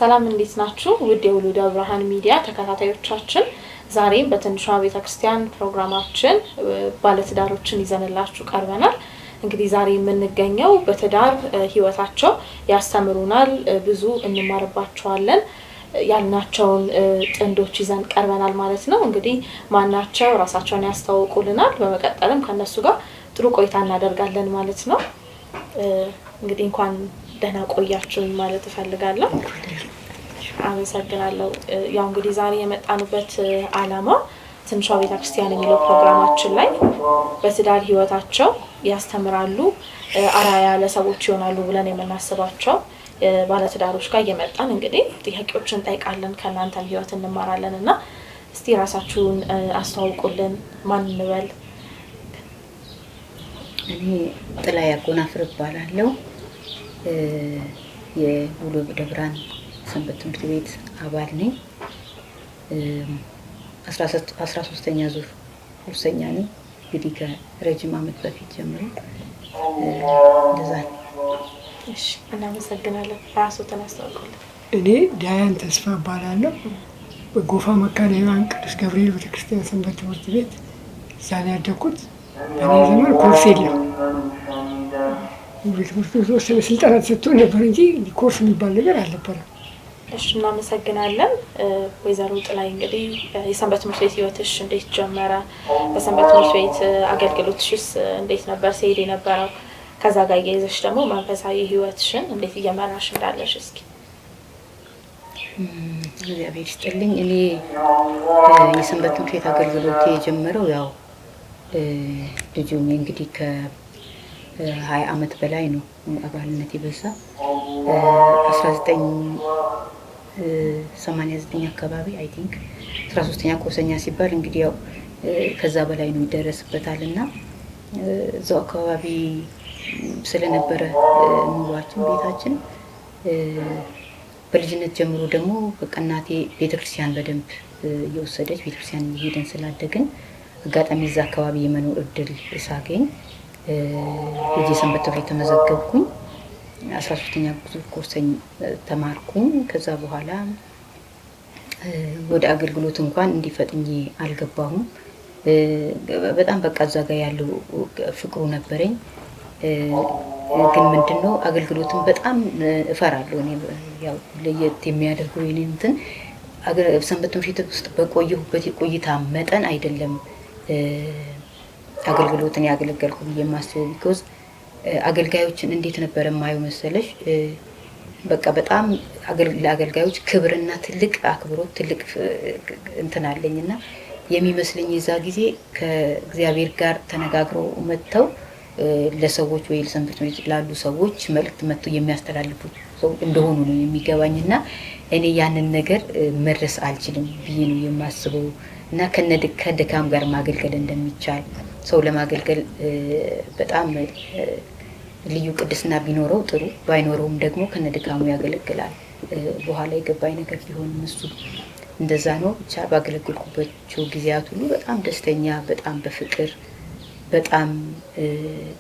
ሰላም እንዴት ናችሁ? ውድ የውሉደ ብርሃን ሚዲያ ተከታታዮቻችን ዛሬም በትንሿ ቤተክርስቲያን ፕሮግራማችን ባለትዳሮችን ይዘንላችሁ ቀርበናል። እንግዲህ ዛሬ የምንገኘው በትዳር ህይወታቸው ያስተምሩናል፣ ብዙ እንማርባቸዋለን ያልናቸውን ጥንዶች ይዘን ቀርበናል ማለት ነው። እንግዲህ ማናቸው ራሳቸውን ያስተዋውቁልናል። በመቀጠልም ከነሱ ጋር ጥሩ ቆይታ እናደርጋለን ማለት ነው። እንግዲህ እንኳን ደህና ቆያችሁኝ ማለት እፈልጋለሁ። አመሰግናለሁ። ያው እንግዲህ ዛሬ የመጣንበት ዓላማ ትንሿ ቤተክርስቲያን የሚለው ፕሮግራማችን ላይ በትዳር ህይወታቸው ያስተምራሉ፣ አራያ ለሰዎች ይሆናሉ ብለን የምናስባቸው ባለትዳሮች ጋር እየመጣን እንግዲህ ጥያቄዎችን ጠይቃለን፣ ከእናንተም ህይወት እንማራለንና እስቲ ራሳችሁን አስተዋውቁልን። ማን እንበል? እኔ ጥላይ አጎናፍር እባላለሁ። የውሉደ ብርሃን ሰንበት ትምህርት ቤት አባል ነኝ። 13ኛ ዙር ኩርሰኛ ነኝ። እንግዲህ ከረጅም ዓመት በፊት ጀምሮ እንደዛ ነው። እሺ፣ እናመሰግናለን። ራስዎትን አስተዋውቁልን። እኔ ዳያን ተስፋ እባላለሁ። በጎፋ መካነ ሕያዋን ቅዱስ ገብርኤል ቤተክርስቲያን ሰንበት ትምህርት ቤት እዛ ነው ያደግኩት። በእኔ ዘመን ኮርስ የለም። ቤተክርስቲያን የተወሰነ ስልጠና ተሰጥቶን ነበር እንጂ ኮርስ የሚባል ነገር አልነበረም። እሺ፣ እናመሰግናለን። ወይዘሮ ጥላይ እንግዲህ የሰንበት ትምህርት ቤት ህይወትሽ እንዴት ጀመረ? በሰንበት ትምህርት ቤት አገልግሎትሽስ እንዴት ነበር ሲሄድ የነበረው? ከዛ ጋር እያይዘሽ ደግሞ መንፈሳዊ ህይወትሽን እንዴት እየመራሽ እንዳለሽ እስኪ። እግዚአብሔር ይስጥልኝ። እኔ የሰንበት ትምህርት ቤት አገልግሎት የጀመረው ያው ልጁም እንግዲህ ከ20 ዓመት በላይ ነው አባልነት የበዛ 1989 አካባቢ አይ ቲንክ 13ኛ ኮርሰኛ ሲባል እንግዲህ ያው ከዛ በላይ ነው ይደረስበታልና እዛው አካባቢ ስለነበረ ኑሯችን ቤታችን በልጅነት ጀምሮ ደግሞ በቀናቴ ቤተክርስቲያን በደንብ እየወሰደች ቤተክርስቲያን እየሄድን ስላደግን አጋጣሚ እዛ አካባቢ የመኖር እድል ሳገኝ የሰንበት ትምህርት ቤት ተመዘገብኩኝ። 13ኛ ዙር ኮርሰኝ ተማርኩኝ። ከዛ በኋላ ወደ አገልግሎት እንኳን እንዲፈጥኝ አልገባሁም። በጣም በቃ እዛ ጋር ያለው ፍቅሩ ነበረኝ። ግን ምንድነው አገልግሎትን በጣም እፈራለሁ። እኔ ያው ለየት የሚያደርገው የኔ እንትን ሰንበት ትምህርት ቤት ውስጥ በቆየሁበት የቆይታ መጠን አይደለም አገልግሎትን ያገለገልኩ ብዬ የማስበው። ቢኮዝ አገልጋዮችን እንዴት ነበር የማየው መሰለሽ? በቃ በጣም ለአገልጋዮች ክብርና ትልቅ አክብሮት ትልቅ እንትን አለኝና የሚመስለኝ የዛ ጊዜ ከእግዚአብሔር ጋር ተነጋግረው መጥተው ለሰዎች ወይ ለሰንበት ቤት ላሉ ሰዎች መልእክት መጥተው የሚያስተላልፉ ሰው እንደሆኑ ነው የሚገባኝና እኔ ያንን ነገር መድረስ አልችልም ብዬ ነው የማስበው። እና ከድካም ጋር ማገልገል እንደሚቻል ሰው ለማገልገል በጣም ልዩ ቅድስና ቢኖረው ጥሩ፣ ባይኖረውም ደግሞ ከነድካሙ ያገለግላል። በኋላ የገባኝ ነገር ቢሆንም እሱ እንደዛ ነው። ብቻ ባገለግልኩባቸው ጊዜያት ሁሉ በጣም ደስተኛ፣ በጣም በፍቅር፣ በጣም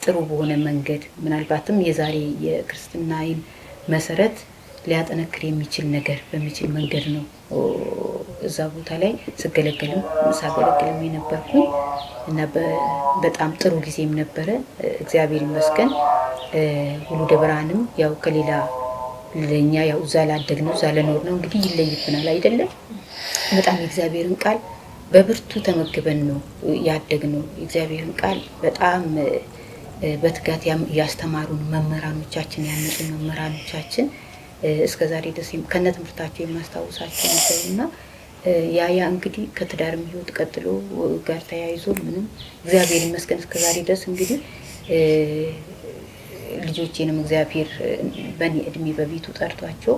ጥሩ በሆነ መንገድ ምናልባትም የዛሬ የክርስትናዬን መሰረት ሊያጠነክር የሚችል ነገር በሚችል መንገድ ነው እዛ ቦታ ላይ ሳገለግልም የነበርኩኝ እና በጣም ጥሩ ጊዜም ነበረ። እግዚአብሔር ይመስገን። ውሉደ ብርሃንም ያው ከሌላ ለኛ ያው እዛ ላደግነው እዛ ለኖር ነው እንግዲህ ይለይብናል አይደለም። በጣም የእግዚአብሔርን ቃል በብርቱ ተመግበን ነው ያደግነው። የእግዚአብሔርን ቃል በጣም በትጋት ያስተማሩን መምህራኖቻችን ያነጹን መምህራኖቻችን እስከዛሬ ድረስ ከነ ትምህርታቸው የማስታውሳቸው ነበርና ያ እንግዲህ ከትዳርም ህይወት ቀጥሎ ጋር ተያይዞ ምንም እግዚአብሔር ይመስገን እስከዛሬ ድረስ እንግዲህ ልጆቼንም እግዚአብሔር በእኔ እድሜ በቤቱ ጠርቷቸው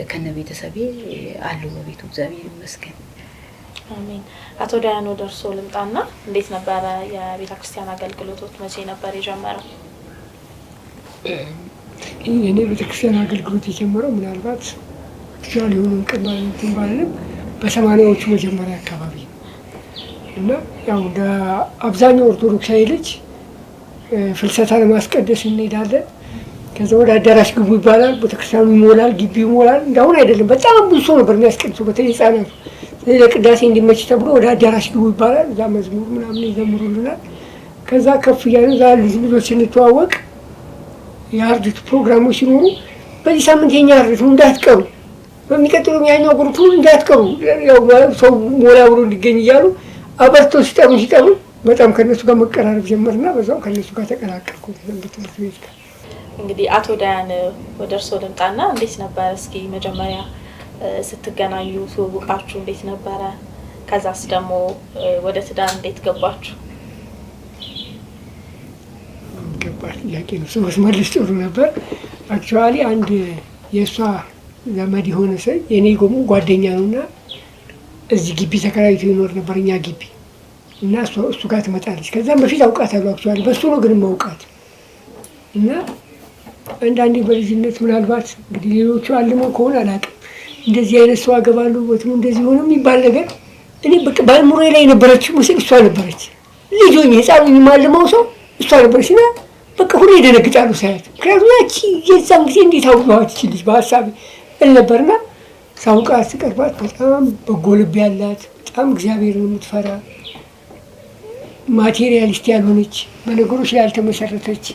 ከነ ቤተሰቤ አሉ በቤቱ እግዚአብሔር ይመስገን። አሜን። አቶ ዳያን ደርሶ ልምጣና እንዴት ነበረ የቤተክርስቲያን አገልግሎቶች? መቼ ነበር የጀመረው? የኔ ቤተክርስቲያን አገልግሎት የጀመረው ምናልባት ኦፊሻል የሆኑ እንትን ባልንም በ80ዎቹ መጀመሪያ አካባቢ እና ያው እንደ አብዛኛው ኦርቶዶክሳዊ ልጅ ፍልሰታ ለማስቀደስ እንሄዳለን። ከዛ ወደ አዳራሽ ግቡ ይባላል። ቤተክርስቲያኑ ይሞላል፣ ግቢው ይሞላል። እንዳሁን አይደለም፣ በጣም ብዙ ሰው ነበር የሚያስቀድሰው፣ በተለይ ህጻናት። ለቅዳሴ እንዲመች ተብሎ ወደ አዳራሽ ግቡ ይባላል። እዛ መዝሙር ምናምን ይዘምሩልናል። ከዛ ከፍ እያለ እዛ ልጆች ስንተዋወቅ የአርድት ፕሮግራሞች ሲኖሩ በዚህ ሳምንት የኛ አርድት ነው እንዳትቀሩ፣ በሚቀጥለው ያኛው ግሩፕ እንዳትቀሩ፣ ያው ሰው ሞላ ብሎ እንዲገኝ እያሉ አበርተው ሲጠሩ በጣም ከነሱ ጋር መቀራረብ ጀመርና በዛው ከነሱ ጋር ተቀላቀልኩ ትምህርት ቤት ጋር። እንግዲህ አቶ ዳያን ወደ እርስዎ ልምጣና እንዴት ነበር እስኪ መጀመሪያ ስትገናኙ ትውውቃችሁ እንዴት ነበረ? ከዛስ ደግሞ ወደ ትዳር እንዴት ገባችሁ? ገባሽ ጥያቄ ነው። ሰው መልስ ጥሩ ነበር። አክቹዋሊ አንድ የእሷ ዘመድ የሆነ ሰው የኔ ጎሞ ጓደኛ ነውና እዚህ ግቢ ተከራይቶ ይኖር ነበር እኛ ግቢ እና እሱ ጋር ትመጣለች። ከዛም በፊት አውቃታለሁ። አክቹዋሊ በሱ ነው ግን ማውቃት እና አንዳንዴ በልጅነት ምናልባት እንግዲህ ሌሎቹ አልመው ከሆነ አላውቅም እንደዚህ አይነት ሰው አገባለሁ ወጥቶ እንደዚህ ሆነ የሚባል ነገር እኔ በቃ ባልሙሬ ላይ ነበረችው ምስል እሷ ነበረች። ልጆኝ ህፃን የሚማልመው ሰው እሷ ነበረች እና በቃ ሁሌ ይደነግጣሉ ሳያት። ምክንያቱም ያቺ የዛን ጊዜ እንዴት አውቀዋት ይችልሽ በሀሳብ እል ነበርና ሳውቃት ስቀርባት በጣም በጎ ልብ ያላት በጣም እግዚአብሔርን የምትፈራ ማቴሪያሊስት ያልሆነች በነገሮች ላይ ያልተመሰረተች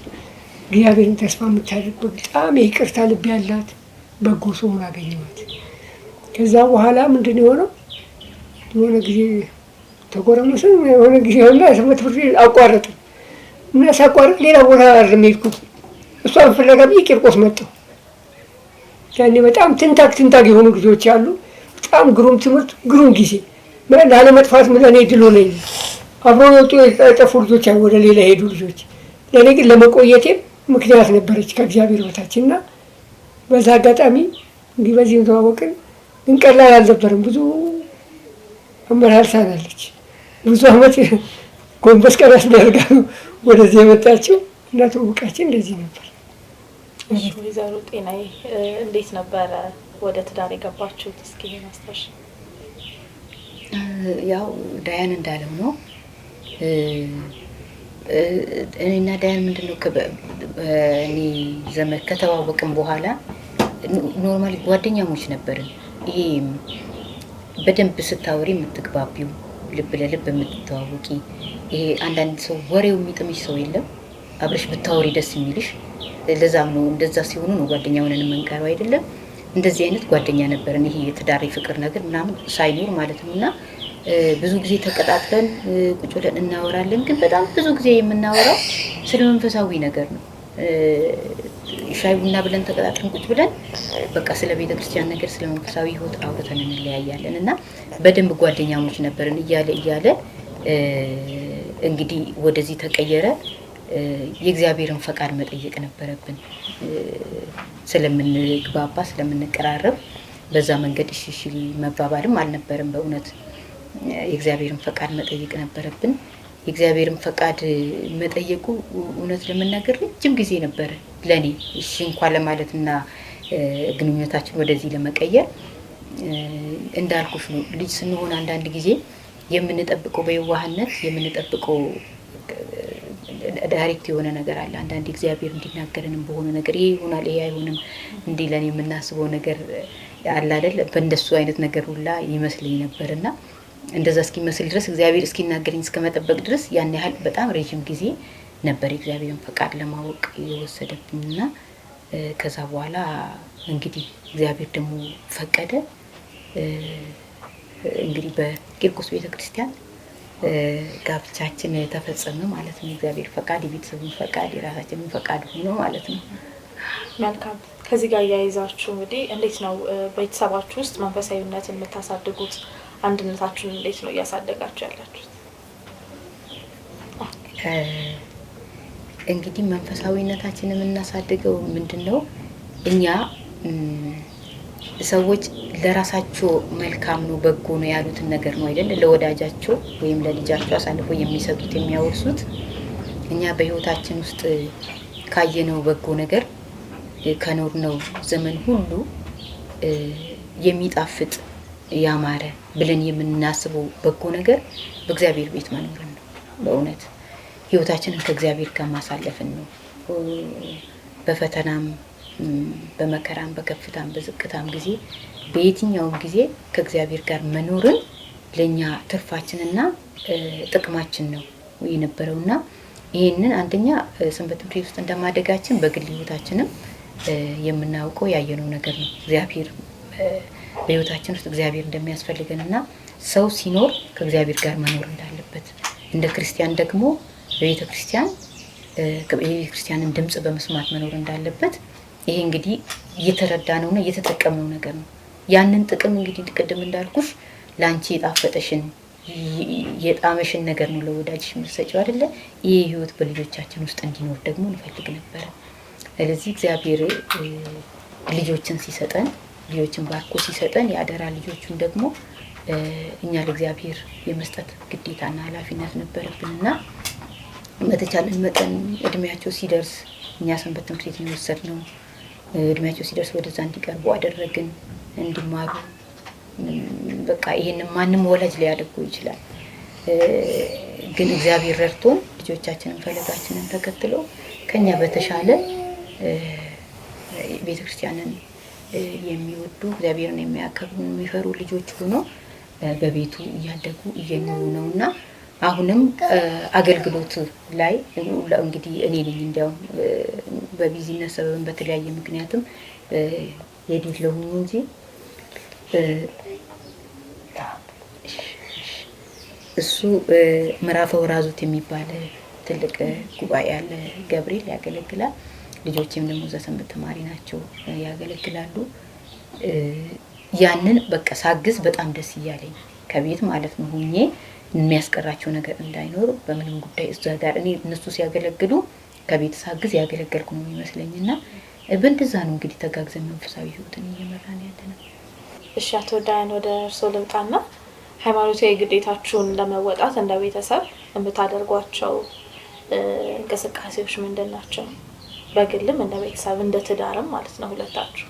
እግዚአብሔርን ተስፋ የምታደርግ በጣም የይቅርታ ልብ ያላት በጎ ሰው ሆና አገኘኋት። ከዛ በኋላ ምንድን የሆነው የሆነ ጊዜ ተጎረመሰን የሆነ ጊዜ ሆና ትምህርት ቤት አቋረጥን እና ሳቋረጥ ሌላ ቦታ አይደለም የሄድኩት እሷን ፍለጋ ብዬ ቂርቆስ መጣሁ። ያኔ በጣም ትንታግ የሆኑ ልጆች አሉ። በጣም ግሩም ትምህርት ግሩም ጊዜ ላለመጥፋት ለእኔ ድል ሆነኝ። አብረው የወጡ የጠፉ ልጆች ወደ ሌላ ሄዱ ልጆች። ለእኔ ግን ለመቆየቴም ምክንያት ነበረች ከእግዚአብሔር በታች እና በዛ አጋጣሚ እንዲህ በዚህ ተዋወቅን። ግን ቀላል አልነበረም። ብዙ አመላልሳናለች። ብዙ አመት ጎንበስ ቀና ስናደርጋ ወደዚህ የመጣችው እና ትውውቃችን እንደዚህ ነበር። ወይዘሮ ጤናዬ እንዴት ነበረ ወደ ትዳር የገባችሁት? እስኪ ማስታወሽ። ያው ዳያን እንዳለው ነው። እኔና ዳያን ምንድነው እኔ ዘመድ ከተዋወቅን በኋላ ኖርማሊ ጓደኛሞች ነበርን። ይሄ በደንብ ስታወሪ የምትግባቢው ልብ ለልብ የምትተዋወቂ ይሄ አንዳንድ ሰው ወሬው የሚጥምሽ ሰው የለም አብረሽ ብታወሪ ደስ የሚልሽ። ለዛም ነው እንደዛ ሲሆኑ ነው ጓደኛ ሆነን የምንቀረው አይደለም። እንደዚህ አይነት ጓደኛ ነበርን። ይሄ የትዳር ፍቅር ነገር ምናምን ሳይኖር ማለት ነውና ብዙ ጊዜ ተቀጣጥለን ቁጭ ብለን እናወራለን። ግን በጣም ብዙ ጊዜ የምናወራው ስለ መንፈሳዊ ነገር ነው። ሻይ ቡና ብለን ተቀጣጥለን ቁጭ ብለን በቃ ስለ ቤተክርስቲያን ነገር ስለ መንፈሳዊ ህይወት አውርተን እንለያያለን እና በደንብ ጓደኛሞች ነበርን። እያለ እንግዲህ ወደዚህ ተቀየረ። የእግዚአብሔርን ፈቃድ መጠየቅ ነበረብን። ስለምንግባባ ስለምንቀራረብ በዛ መንገድ እሺ መባባልም አልነበረም። በእውነት የእግዚአብሔርን ፈቃድ መጠየቅ ነበረብን። የእግዚአብሔርን ፈቃድ መጠየቁ እውነት ለመናገር ረጅም ጊዜ ነበር ለኔ እሺ እንኳን ለማለትና ግንኙነታችን ወደዚህ ለመቀየር። እንዳልኩሽ ነው ልጅ ስንሆን አንዳንድ ጊዜ የምንጠብቀው በየዋህነት የምንጠብቀው ዳይሬክት የሆነ ነገር አለ። አንዳንድ እግዚአብሔር እንዲናገረንም በሆነ ነገር ይሄ ይሆናል ይሄ አይሆንም እንዲህ ለኔ የምናስበው ነገር አለ አይደል? በእንደሱ አይነት ነገር ሁላ ይመስለኝ ነበርና እንደዛ እስኪመስል ድረስ እግዚአብሔር እስኪናገረኝ እስከመጠበቅ ድረስ ያን ያህል በጣም ረጅም ጊዜ ነበር እግዚአብሔርን ፈቃድ ለማወቅ የወሰደብኝና ከዛ በኋላ እንግዲህ እግዚአብሔር ደግሞ ፈቀደ። እንግዲህ በቂርቆስ ቤተክርስቲያን ጋብቻችን ተፈጸመ ማለት ነው። እግዚአብሔር ፈቃድ የቤተሰቡን ፈቃድ የራሳችንን ፈቃድ ሆኖ ማለት ነው። መልካም። ከዚህ ጋር ያይዛችሁ እንግዲህ እንዴት ነው ቤተሰባችሁ ውስጥ መንፈሳዊነትን የምታሳድጉት? አንድነታችሁን እንዴት ነው እያሳደጋችሁ ያላችሁት? እንግዲህ መንፈሳዊነታችንን የምናሳድገው ምንድነው? እኛ ሰዎች ለራሳቸው መልካም ነው በጎ ነው ያሉትን ነገር ነው አይደል ለወዳጃቸው ወይም ለልጃቸው አሳልፈው የሚሰጡት የሚያወርሱት። እኛ በህይወታችን ውስጥ ካየነው በጎ ነገር ከኖርነው ዘመን ሁሉ የሚጣፍጥ ያማረ ብለን የምናስበው በጎ ነገር በእግዚአብሔር ቤት መኖር ነው። በእውነት ህይወታችንን ከእግዚአብሔር ጋር ማሳለፍን ነው። በፈተናም በመከራም በከፍታም በዝቅታም ጊዜ በየትኛውም ጊዜ ከእግዚአብሔር ጋር መኖርን ለኛ ትርፋችንና ጥቅማችን ነው የነበረውና ይሄንን አንደኛ ሰንበት ትምህርት ውስጥ እንደማደጋችን በግል ህይወታችንም የምናውቀው ያየነው ነገር ነው። እግዚአብሔር በህይወታችን ውስጥ እግዚአብሔር እንደሚያስፈልገንና ሰው ሲኖር ከእግዚአብሔር ጋር መኖር እንዳለበት እንደ ክርስቲያን ደግሞ በቤተ ክርስቲያንን ድምጽ በመስማት መኖር እንዳለበት ይሄ እንግዲህ እየተረዳነውና እየተጠቀምነው ነገር ነው። ያንን ጥቅም እንግዲህ ቅድም እንዳልኩሽ ላንቺ የጣፈጠሽን የጣመሽን ነገር ነው ለወዳጅሽ የምትሰጪው አይደለ? ይሄ ህይወት በልጆቻችን ውስጥ እንዲኖር ደግሞ እንፈልግ ነበር። ስለዚህ እግዚአብሔር ልጆችን ሲሰጠን ልጆችን ባርኮ ሲሰጠን ያደራ ልጆቹን ደግሞ እኛ ለእግዚአብሔር የመስጠት ግዴታና ኃላፊነት ነበረብንና በተቻለን መጠን እድሜያቸው ሲደርስ እኛ ሰንበት ትምህርት ቤት የወሰድነው እድሜያቸው ሲደርስ ወደዛ እንዲቀርቡ አደረግን፣ እንዲማሩ። በቃ ይሄንን ማንም ወላጅ ሊያደርገው ይችላል። ግን እግዚአብሔር ረድቶን ልጆቻችንን ፈለጋችንን ተከትለው ከኛ በተሻለ ቤተክርስቲያንን የሚወዱ እግዚአብሔርን የሚያከብሩ የሚፈሩ ልጆች ሆኖ በቤቱ እያደጉ እየኖሩ ነውና አሁንም አገልግሎት ላይ እንግዲህ እኔ ነኝ እንዲያውም በቢዚነስ ሰበብ በተለያየ ምክንያትም የሌለሁኝ እንጂ እሱ ምዕራፈ ወራዙት የሚባል ትልቅ ጉባኤ ያለ ገብርኤል ያገለግላል። ልጆቼም ደግሞ ሰንበት ተማሪ ናቸው ያገለግላሉ። ያንን በቃ ሳግዝ በጣም ደስ እያለኝ ከቤት ማለት ነው ሆኜ የሚያስቀራቸው ነገር እንዳይኖር በምንም ጉዳይ እዛ ጋር እኔ እነሱ ሲያገለግሉ ከቤት ሳግዝ ያገለገልኩ ነው የሚመስለኝና በእንደዛ ነው እንግዲህ ተጋግዘን መንፈሳዊ ህይወትን እየመራን ያለነው። እሺ አቶ ዳያን ወደ እርስዎ ልምጣና ሃይማኖታዊ ግዴታችሁን ለመወጣት እንደ ቤተሰብ የምታደርጓቸው እንቅስቃሴዎች ምንድን ናቸው? በግልም እንደ ቤተሰብ እንደ ትዳርም ማለት ነው ሁለታችሁ።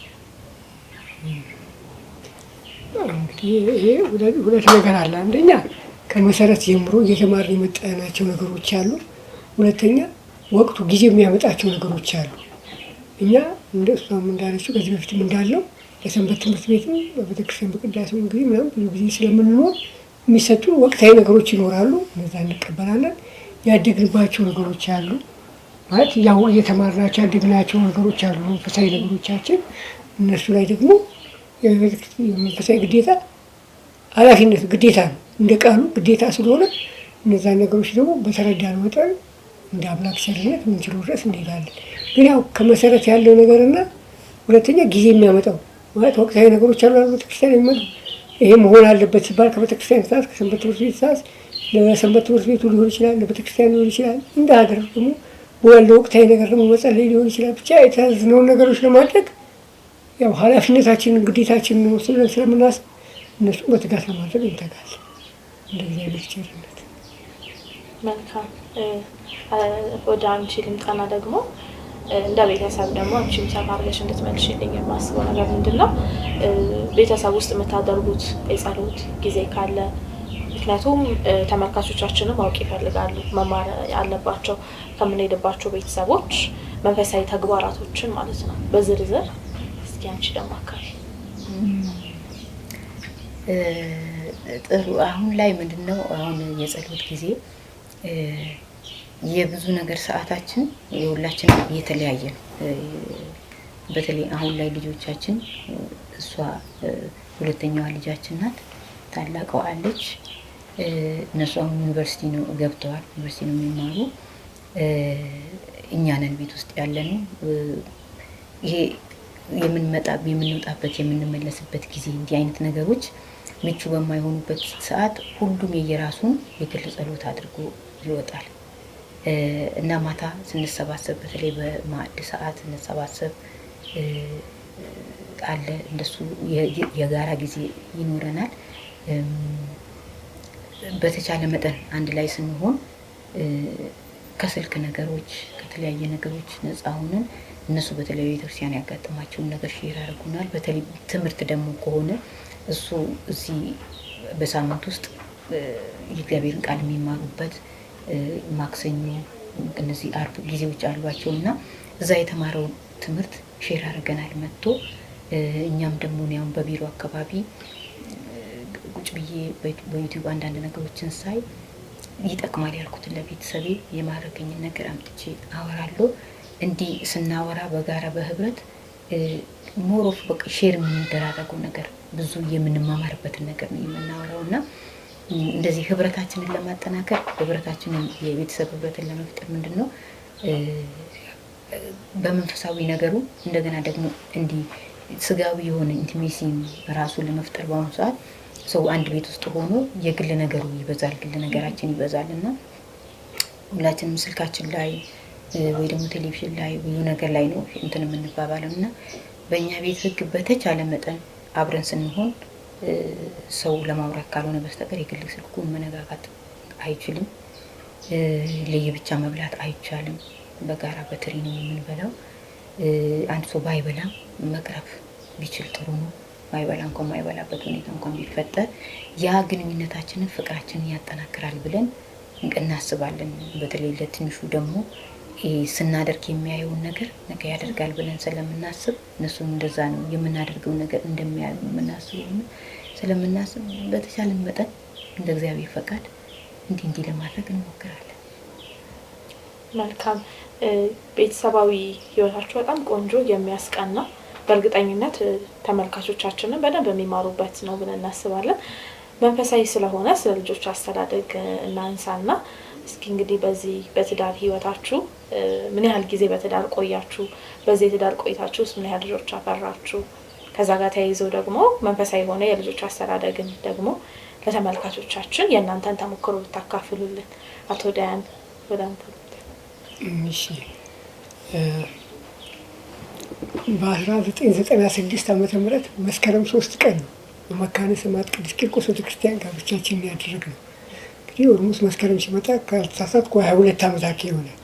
እንግዲህ ይሄ ሁለት ነገር አለ። አንደኛ ከመሰረት ጀምሮ እየተማርን የመጣናቸው ነገሮች አሉ። ሁለተኛ ወቅቱ ጊዜ የሚያመጣቸው ነገሮች አሉ። እኛ እንደ እሷም እንዳለችው ከዚህ በፊትም እንዳለው ለሰንበት ትምህርት ቤትም በቤተክርስቲያን በቅዳሴው እንግዲህ ምናምን ብዙ ጊዜ ስለምንኖር የሚሰጡን ወቅታዊ ነገሮች ይኖራሉ። እነዛ እንቀበላለን። ያደግንባቸው ነገሮች አሉ ማለት ያው እየተማርናቸው ያደግናቸው ነገሮች አሉ መንፈሳዊ ነገሮቻችን። እነሱ ላይ ደግሞ የመንፈሳዊ ግዴታ ኃላፊነት ግዴታ ነው እንደ ቃሉ ግዴታ ስለሆነ እነዛ ነገሮች ደግሞ በተረዳን መጠን እንደ አምላክ ቸርነት የምንችለው ድረስ እንሄዳለን። ግን ያው ከመሰረት ያለው ነገርና ሁለተኛ ጊዜ የሚያመጣው ማለት ወቅታዊ ነገሮች አሉ ቤተክርስቲያን የሚመጡ ይሄ መሆን አለበት ሲባል ከቤተክርስቲያን ሰዓት ከሰንበት ትምህርት ቤት ሰዓት ለሰንበት ትምህርት ቤቱ ሊሆን ይችላል፣ ለቤተክርስቲያን ሊሆን ይችላል። እንደ ሀገር ደግሞ ባለው ወቅታዊ ነገር ደግሞ መጸለይ ሊሆን ይችላል። ብቻ የታዘዝነውን ነገሮች ለማድረግ ያው ኃላፊነታችንን ግዴታችንን ወስደን ስለምናስብ እነሱም በትጋት ለማድረግ እንተጋለን እንደ እግዚአብሔር ቸርነት። መልካም ወደ አንቺ ልምጣና ደግሞ እንደ ቤተሰብ ደግሞ አንቺም ሰፋ አድርገሽ እንድትመልሽልኝ የማስበው ነገር ምንድነው ቤተሰብ ውስጥ የምታደርጉት የጸሎት ጊዜ ካለ ምክንያቱም ተመልካቾቻችንም ማወቅ ይፈልጋሉ መማር ያለባቸው ከምንሄድባቸው ቤተሰቦች መንፈሳዊ ተግባራቶችን ማለት ነው በዝርዝር እስኪ አንቺ ደግሞ አካባቢ ጥሩ አሁን ላይ ምንድነው አሁን የጸሎት ጊዜ የብዙ ነገር ሰዓታችን የሁላችንም የተለያየ ነው። በተለይ አሁን ላይ ልጆቻችን እሷ ሁለተኛዋ ልጃችን ናት፣ ታላቋ አለች። እነሱ አሁን ዩኒቨርሲቲ ነው ገብተዋል፣ ዩኒቨርሲቲ ነው የሚማሩ። እኛ ነን ቤት ውስጥ ያለነው። ይሄ የምንወጣበት የምንመለስበት ጊዜ እንዲህ አይነት ነገሮች ምቹ በማይሆኑበት ሰዓት ሁሉም የየራሱን የግል ጸሎት አድርጎ ይወጣል እና ማታ ስንሰባሰብ በተለይ በማዕድ ሰዓት ስንሰባሰብ አለ እንደሱ የጋራ ጊዜ ይኖረናል። በተቻለ መጠን አንድ ላይ ስንሆን ከስልክ ነገሮች ከተለያየ ነገሮች ነፃ ሆነን እነሱ በተለይ ቤተክርስቲያን ያጋጠማቸውን ነገር ሼር ያደርጉናል። በተለይ ትምህርት ደግሞ ከሆነ እሱ እዚህ በሳምንት ውስጥ የእግዚአብሔርን ቃል የሚማሩበት ማክሰኞ እነዚህ አርብ ጊዜዎች አሏቸውና እዛ የተማረው ትምህርት ሼር አድርገናል መጥቶ እኛም ደግሞ ያው በቢሮ አካባቢ ቁጭ ብዬ በዩቲዩብ አንዳንድ ነገሮችን ሳይ ይጠቅማል ያልኩትን ለቤተሰቤ የማረገኝን ነገር አምጥቼ አወራለሁ። እንዲህ ስናወራ በጋራ በህብረት ሞር ኦፍ በቃ ሼር የምንደራረገው ነገር ብዙ የምንማማርበትን ነገር ነው የምናወራው እና እንደዚህ ህብረታችንን ለማጠናከር ህብረታችንን የቤተሰብ ህብረትን ለመፍጠር ምንድነው በመንፈሳዊ ነገሩ እንደገና ደግሞ እንዲህ ስጋዊ የሆነ ኢንቲሜሲ ራሱን ለመፍጠር በአሁኑ ሰዓት ሰው አንድ ቤት ውስጥ ሆኖ የግል ነገሩ ይበዛል፣ ግል ነገራችን ይበዛልና ሁላችንም ስልካችን ላይ ወይ ደግሞ ቴሌቪዥን ላይ ብዙ ነገር ላይ ነው እንትን የምንባባለውና በእኛ ቤት ህግ በተቻለ መጠን አብረን ስንሆን ሰው ለማውራት ካልሆነ በስተቀር የግል ስልኩን መነጋጋት አይችልም። ለየብቻ መብላት አይቻልም። በጋራ በትሪ ነው የምንበላው። አንድ ሰው ባይበላም መቅረብ ቢችል ጥሩ ነው። ባይበላ እንኳን ማይበላበት ሁኔታ እንኳን ቢፈጠር ያ ግንኙነታችንን ፍቅራችንን ያጠናክራል ብለን እናስባለን። በተለይ ለትንሹ ደግሞ ስናደርግ የሚያየውን ነገር ነገ ያደርጋል ብለን ስለምናስብ እነሱም እንደዛ ነው የምናደርገው ነገር እንደሚያዩ ስለምናስብ በተቻለን መጠን እንደ እግዚአብሔር ፈቃድ እንዲህ ለማድረግ እንሞክራለን። መልካም። ቤተሰባዊ ህይወታችሁ በጣም ቆንጆ የሚያስቀና በእርግጠኝነት ተመልካቾቻችንን በደንብ የሚማሩበት ነው ብለን እናስባለን። መንፈሳዊ ስለሆነ ስለ ልጆች አስተዳደግ እናንሳና እስኪ እንግዲህ በዚህ በትዳር ህይወታችሁ ምን ያህል ጊዜ በትዳር ቆያችሁ? በዚህ የትዳር ቆይታችሁ ውስጥ ምን ያህል ልጆች አፈራችሁ? ከዛ ጋር ተያይዘው ደግሞ መንፈሳዊ የሆነ የልጆች አስተዳደግን ደግሞ ለተመልካቾቻችን የእናንተን ተሞክሮ ብታካፍሉልን። አቶ ዳያን ወደ አንተ። እሺ በ1996 ዓመተ ምህረት መስከረም 3 ቀን ነው በመካነ ሰማዕት ቅዱስ ቂርቆስ ቤተክርስቲያን ጋብቻችንን ያደረግነው። እንግዲህ ኦልሞስት መስከረም ሲመጣ ካልተሳሳትኩ 22 ዓመት ይሆናል።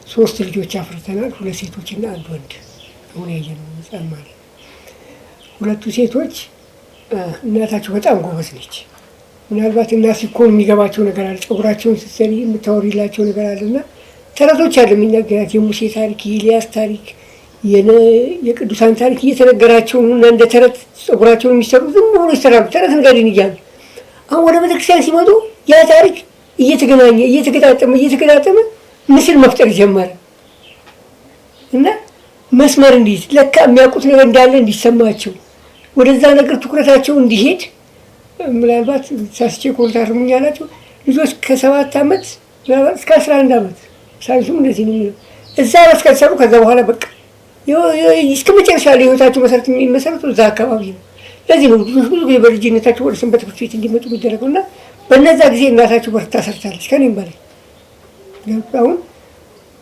3 ልጆች አፍርተናል፣ 2 ሴቶችና 1 ወንድ። አሁን ያየነው ህፃን ማለት ነው። 2 ሴቶች እናታቸው በጣም ጎበዝ ነች። ምናልባት እናት ሲኮን የሚገባቸው ነገር አለ። ፀጉራቸውን ስትሰሪ የምታወሪላቸው ነገር አለና ተረቶች አለ የሚናገራት የሙሴ ታሪክ፣ የኤልያስ ታሪክ፣ የቅዱሳን ታሪክ እየተነገራቸው እና እንደ ተረት ፀጉራቸውን የሚሰሩ ዝም ብሎ ይሰራሉ። ተረት ነጋዴን እያሉ አሁን ወደ ቤተክርስቲያን ሲመጡ ያ ታሪክ እየተገናኘ እየተገጣጠመ ምስል መፍጠር ጀመረ እና መስመር እንዲይዝ ለካ የሚያውቁት ነገር እንዳለ እንዲሰማቸው ወደዛ ነገር ትኩረታቸው እንዲሄድ ምናልባት ሳስቼ ኮልታርሙኛ ናቸው ልጆች ከ7 ዓመት ምናልባት እስከ 11 ዓመት ሳይንሱም እንደዚህ ነው የሚለው እዛ በስከሰሩ ከዛ በኋላ በቃ እስከ መጨረሻ ላይ ህይወታቸው መሰረት የሚመሰረተው እዛ አካባቢ ነው። ለዚህ ነው ብዙ ጊዜ በልጅነታቸው ወደ ሰንበት ትምህርት ቤት እንዲመጡ የሚደረገውና በነዛ ጊዜ እናታቸው በርታ ሰርታለች ከኔም በላይ አሁን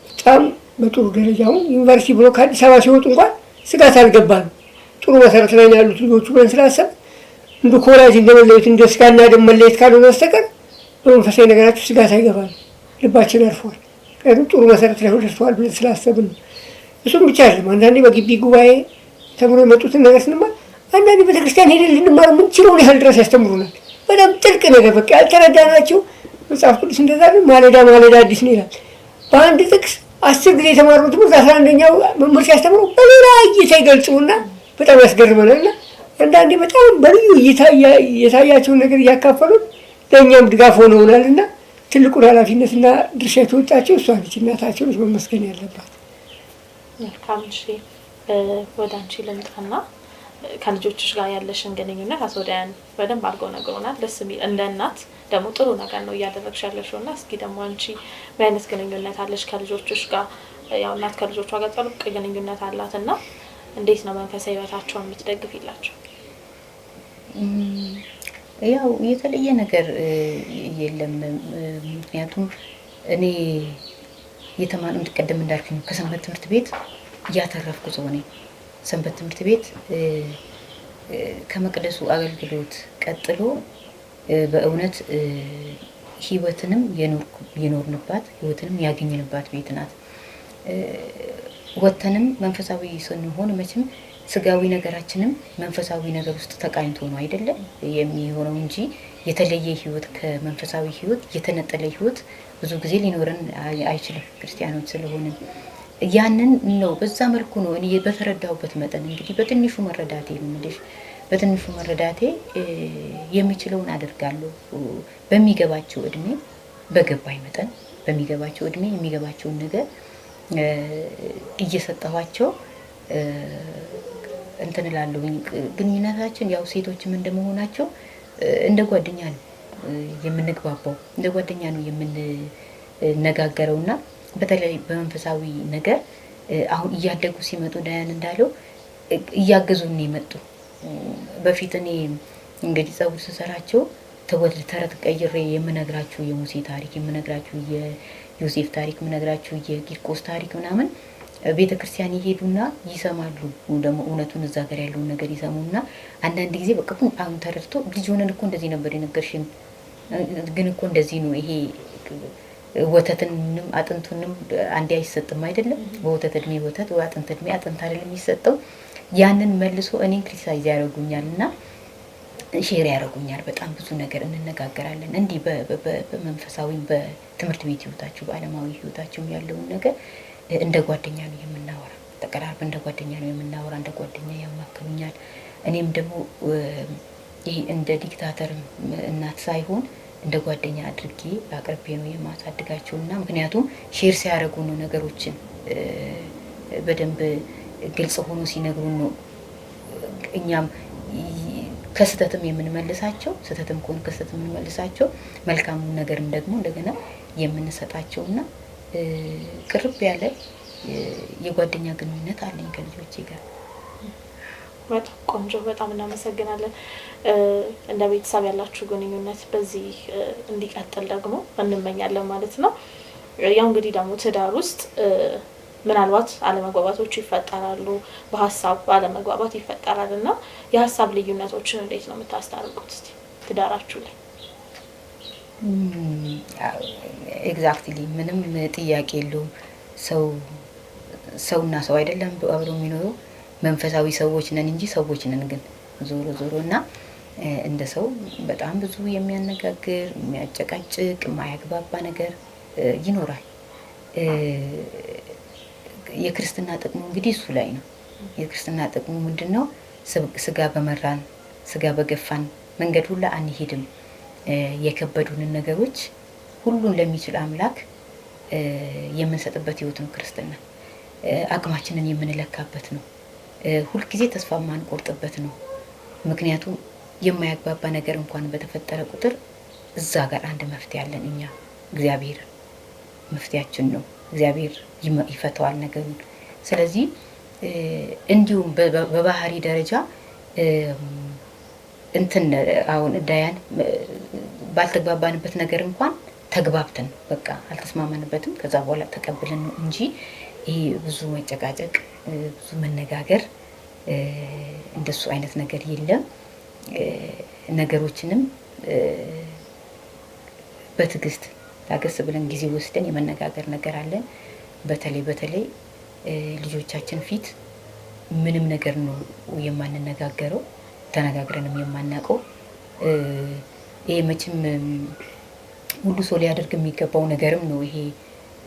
በጣም በጥሩ ደረጃ አሁን ዩኒቨርሲቲ ብሎ ከአዲስ አበባ ሲወጡ እንኳን ስጋት አልገባም። ጥሩ መሰረት ላይ ያሉት ልጆቹ ብለን ስላሰብ እንደ ኮላጅ እንደመለየት እንደ ስጋና ደም መለየት ካልሆነ በስተቀር በመንፈሳዊ ነገራቸው ስጋት አይገባም። ልባችን አርፏል። ምክንያቱም ጥሩ መሰረት ላይ ደርሰዋል ብለን ስላሰብን ነው። እሱም ብቻ አይደለም። አንዳንዴ በግቢ ጉባኤ ተምሮ የመጡትን ነገር ስንማር አንዳንዴ ቤተክርስቲያን ሄደን ልንማር የምንችለውን ያህል ድረስ ያስተምሩናል። በጣም ጥልቅ ነገር በቃ ያልተረዳናቸው መጽሐፍ ቅዱስ እንደዛ ነው። ማለዳ አዲስ ነው ይላል። በአንድ ጥቅስ 10 ጊዜ የተማርነው ትምህርት 11ኛው መምህር ሲያስተምሩ በሌላ እይታ ይገልጹና በጣም ያስገርመናልና አንዳንዴ በጣም በልዩ እይታ የታያቸውን ነገር እያካፈሉን ለእኛም ድጋፍ ሆነውናልና ትልቁን ኃላፊነትና ድርሻ የተወጣቸው እሷ ነች። እናታቸው ነች መመስገን ያለባት። መልካም። እሺ ወደ አንቺ ልምጣና ከልጆችሽ ጋር ያለሽን ግንኙነት አቶ ዳያን በደንብ አድርገው ነግሮናል። ደስ የሚል እንደ እናት ደግሞ ጥሩ ነገር ነው እያደረግሽ ያለሽውና እስኪ ደግሞ አንቺ ምን አይነት ግንኙነት አለሽ ከልጆችሽ ጋር? ያው እናት ከልጆቿ ጋር ጥብቅ ግንኙነት አላትና እንዴት ነው መንፈሳዊ ህይወታቸውን የምትደግፊላቸው? ያው የተለየ ነገር የለም። ምክንያቱም እኔ የተማን እንደቀደም እንዳልኩኝ ከሰንበት ትምህርት ቤት ያተረፍኩ ሰው ነኝ። ሰንበት ትምህርት ቤት ከመቅደሱ አገልግሎት ቀጥሎ በእውነት ህይወትንም የኖርንባት ህይወትንም ያገኘንባት ቤት ናት። ወተንም መንፈሳዊ ስንሆን መቼም ስጋዊ ነገራችንም መንፈሳዊ ነገር ውስጥ ተቃኝቶ ነው አይደለም የሚሆነው እንጂ የተለየ ህይወት ከመንፈሳዊ ህይወት የተነጠለ ህይወት ብዙ ጊዜ ሊኖረን አይችልም ክርስቲያኖች ስለሆነ ያንን ነው በዛ መልኩ ነው እኔ በተረዳሁበት መጠን እንግዲህ በትንሹ መረዳቴ ነው በትንሹ መረዳቴ የሚችለውን አደርጋለሁ። በሚገባቸው እድሜ በገባኝ መጠን በሚገባቸው እድሜ የሚገባቸውን ነገር እየሰጠኋቸው እንትን እላለሁኝ። ግንኙነታችን ያው ሴቶችም እንደመሆናቸው እንደ ጓደኛ ነው የምንግባባው፣ እንደ ጓደኛ ነው የምንነጋገረውና በተለይ በመንፈሳዊ ነገር አሁን እያደጉ ሲመጡ ዳያን እንዳለው እያገዙን ነው የመጡ። በፊት እኔ እንግዲህ ጸጉር ስሰራቸው ተረት ቀይሬ የምነግራችሁ የሙሴ ታሪክ የምነግራችሁ የዮሴፍ ታሪክ የምነግራችሁ የቂርቆስ ታሪክ ምናምን ቤተ ክርስቲያን ይሄዱና ይሰማሉ። ደግሞ እውነቱን እዛ ጋር ያለውን ነገር ይሰሙና አንዳንድ ጊዜ በቃ አሁን ተረድቶ ልጅ ሆነን እኮ እንደዚህ ነበር የነገርሽን፣ ግን እኮ እንደዚህ ነው ይሄ ወተትንም አጥንቱንም አንዴ አይሰጥም አይደለም። በወተት እድሜ ወተት ወአጥንት እድሜ አጥንት አይደለም የሚሰጠው። ያንን መልሶ እኔን ክሪቲሳይዝ ያደርጉኛልና ሼር ያደርጉኛል። በጣም ብዙ ነገር እንነጋገራለን። እንዲህ በመንፈሳዊ በትምህርት ቤት ህይወታችሁ በዓለማዊ ህይወታችሁ ያለውን ነገር እንደ ጓደኛ ነው የምናወራ። ተቀራርበን እንደ ጓደኛ ነው የምናወራ። እንደ ጓደኛ ያማክሩኛል። እኔም ደግሞ ይሄ እንደ ዲክታተር እናት ሳይሆን እንደ ጓደኛ አድርጌ አቅርቤ ነው የማሳድጋቸውና ምክንያቱም ሼር ሲያደርጉ ነው ነገሮችን በደንብ ግልጽ ሆኖ ሲነግሩን ነው እኛም ከስተትም የምንመልሳቸው፣ ስተትም ከሆነ ከስተትም የምንመልሳቸው፣ መልካሙን ነገርም ደግሞ እንደገና የምንሰጣቸውና ቅርብ ያለ የጓደኛ ግንኙነት አለኝ ከልጆቼ ጋር። በጣም ቆንጆ፣ በጣም እናመሰግናለን። እንደ ቤተሰብ ያላችሁ ግንኙነት በዚህ እንዲቀጥል ደግሞ እንመኛለን ማለት ነው። ያው እንግዲህ ደግሞ ትዳር ውስጥ ምናልባት አለመግባባቶች ይፈጠራሉ፣ በሀሳብ አለመግባባት ይፈጠራል እና የሀሳብ ልዩነቶችን እንዴት ነው የምታስታርቁት እስቲ ትዳራችሁ ላይ? ኤግዛክትሊ ምንም ጥያቄ የለውም። ሰውና ሰው አይደለም አብረው የሚኖሩ መንፈሳዊ ሰዎች ነን እንጂ ሰዎች ነን። ግን ዞሮ እና እንደ ሰው በጣም ብዙ የሚያነጋግር የሚያጨቃጭቅ የማያግባባ ነገር ይኖራል። የክርስትና ጥቅሙ እንግዲህ እሱ ላይ ነው። የክርስትና ጥቅሙ ምንድነው? ስጋ በመራን ስጋ በገፋን መንገድ ሁላ አንሄድም። የከበዱንን ነገሮች ሁሉን ለሚችል አምላክ የምንሰጥበት ህይወት ነው ክርስትና። አቅማችንን የምንለካበት ነው። ሁልጊዜ ተስፋ ማንቆርጥበት ነው። ምክንያቱም የማያግባባ ነገር እንኳን በተፈጠረ ቁጥር እዛ ጋር አንድ መፍትሄ አለን እኛ። እግዚአብሔር መፍትሄያችን ነው። እግዚአብሔር ይፈታዋል ነገሩን። ስለዚህ እንዲሁም በባህሪ ደረጃ እንትን አሁን ዳያን ባልተግባባንበት ነገር እንኳን ተግባብተን በቃ አልተስማማንበትም ከዛ በኋላ ተቀብለን ነው እንጂ ይሄ ብዙ መጨቃጨቅ ብዙ መነጋገር እንደሱ አይነት ነገር የለም። ነገሮችንም በትዕግስት ታገስ ብለን ጊዜ ወስደን የመነጋገር ነገር አለን። በተለይ ልጆቻችን ፊት ምንም ነገር ነው የማንነጋገረው፣ ተነጋግረንም የማናውቀው። ይሄ መቼም ሁሉ ሰው ሊያደርግ የሚገባው ነገርም ነው። ይሄ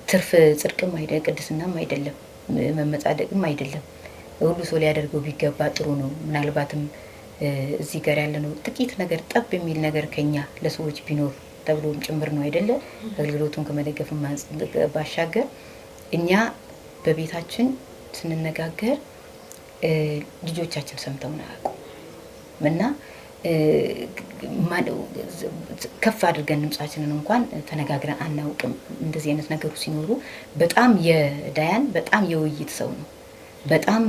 ትርፍ ጽድቅም አይደለም፣ ቅድስናም አይደለም፣ መመጻደቅም አይደለም። ሁሉ ሰው ሊያደርገው ቢገባ ጥሩ ነው። ምናልባትም እዚህ ጋር ያለነው ጥቂት ነገር ጠብ የሚል ነገር ከኛ ለሰዎች ቢኖር ተብሎም ጭምር ነው አይደለ? አገልግሎቱን ከመደገፍም ባሻገር እኛ በቤታችን ስንነጋገር ልጆቻችን ሰምተውን አያውቁም እና ከፍ አድርገን ድምጻችንን እንኳን ተነጋግረን አናውቅም። እንደዚህ አይነት ነገሩ ሲኖሩ በጣም የዳያን በጣም የውይይት ሰው ነው። በጣም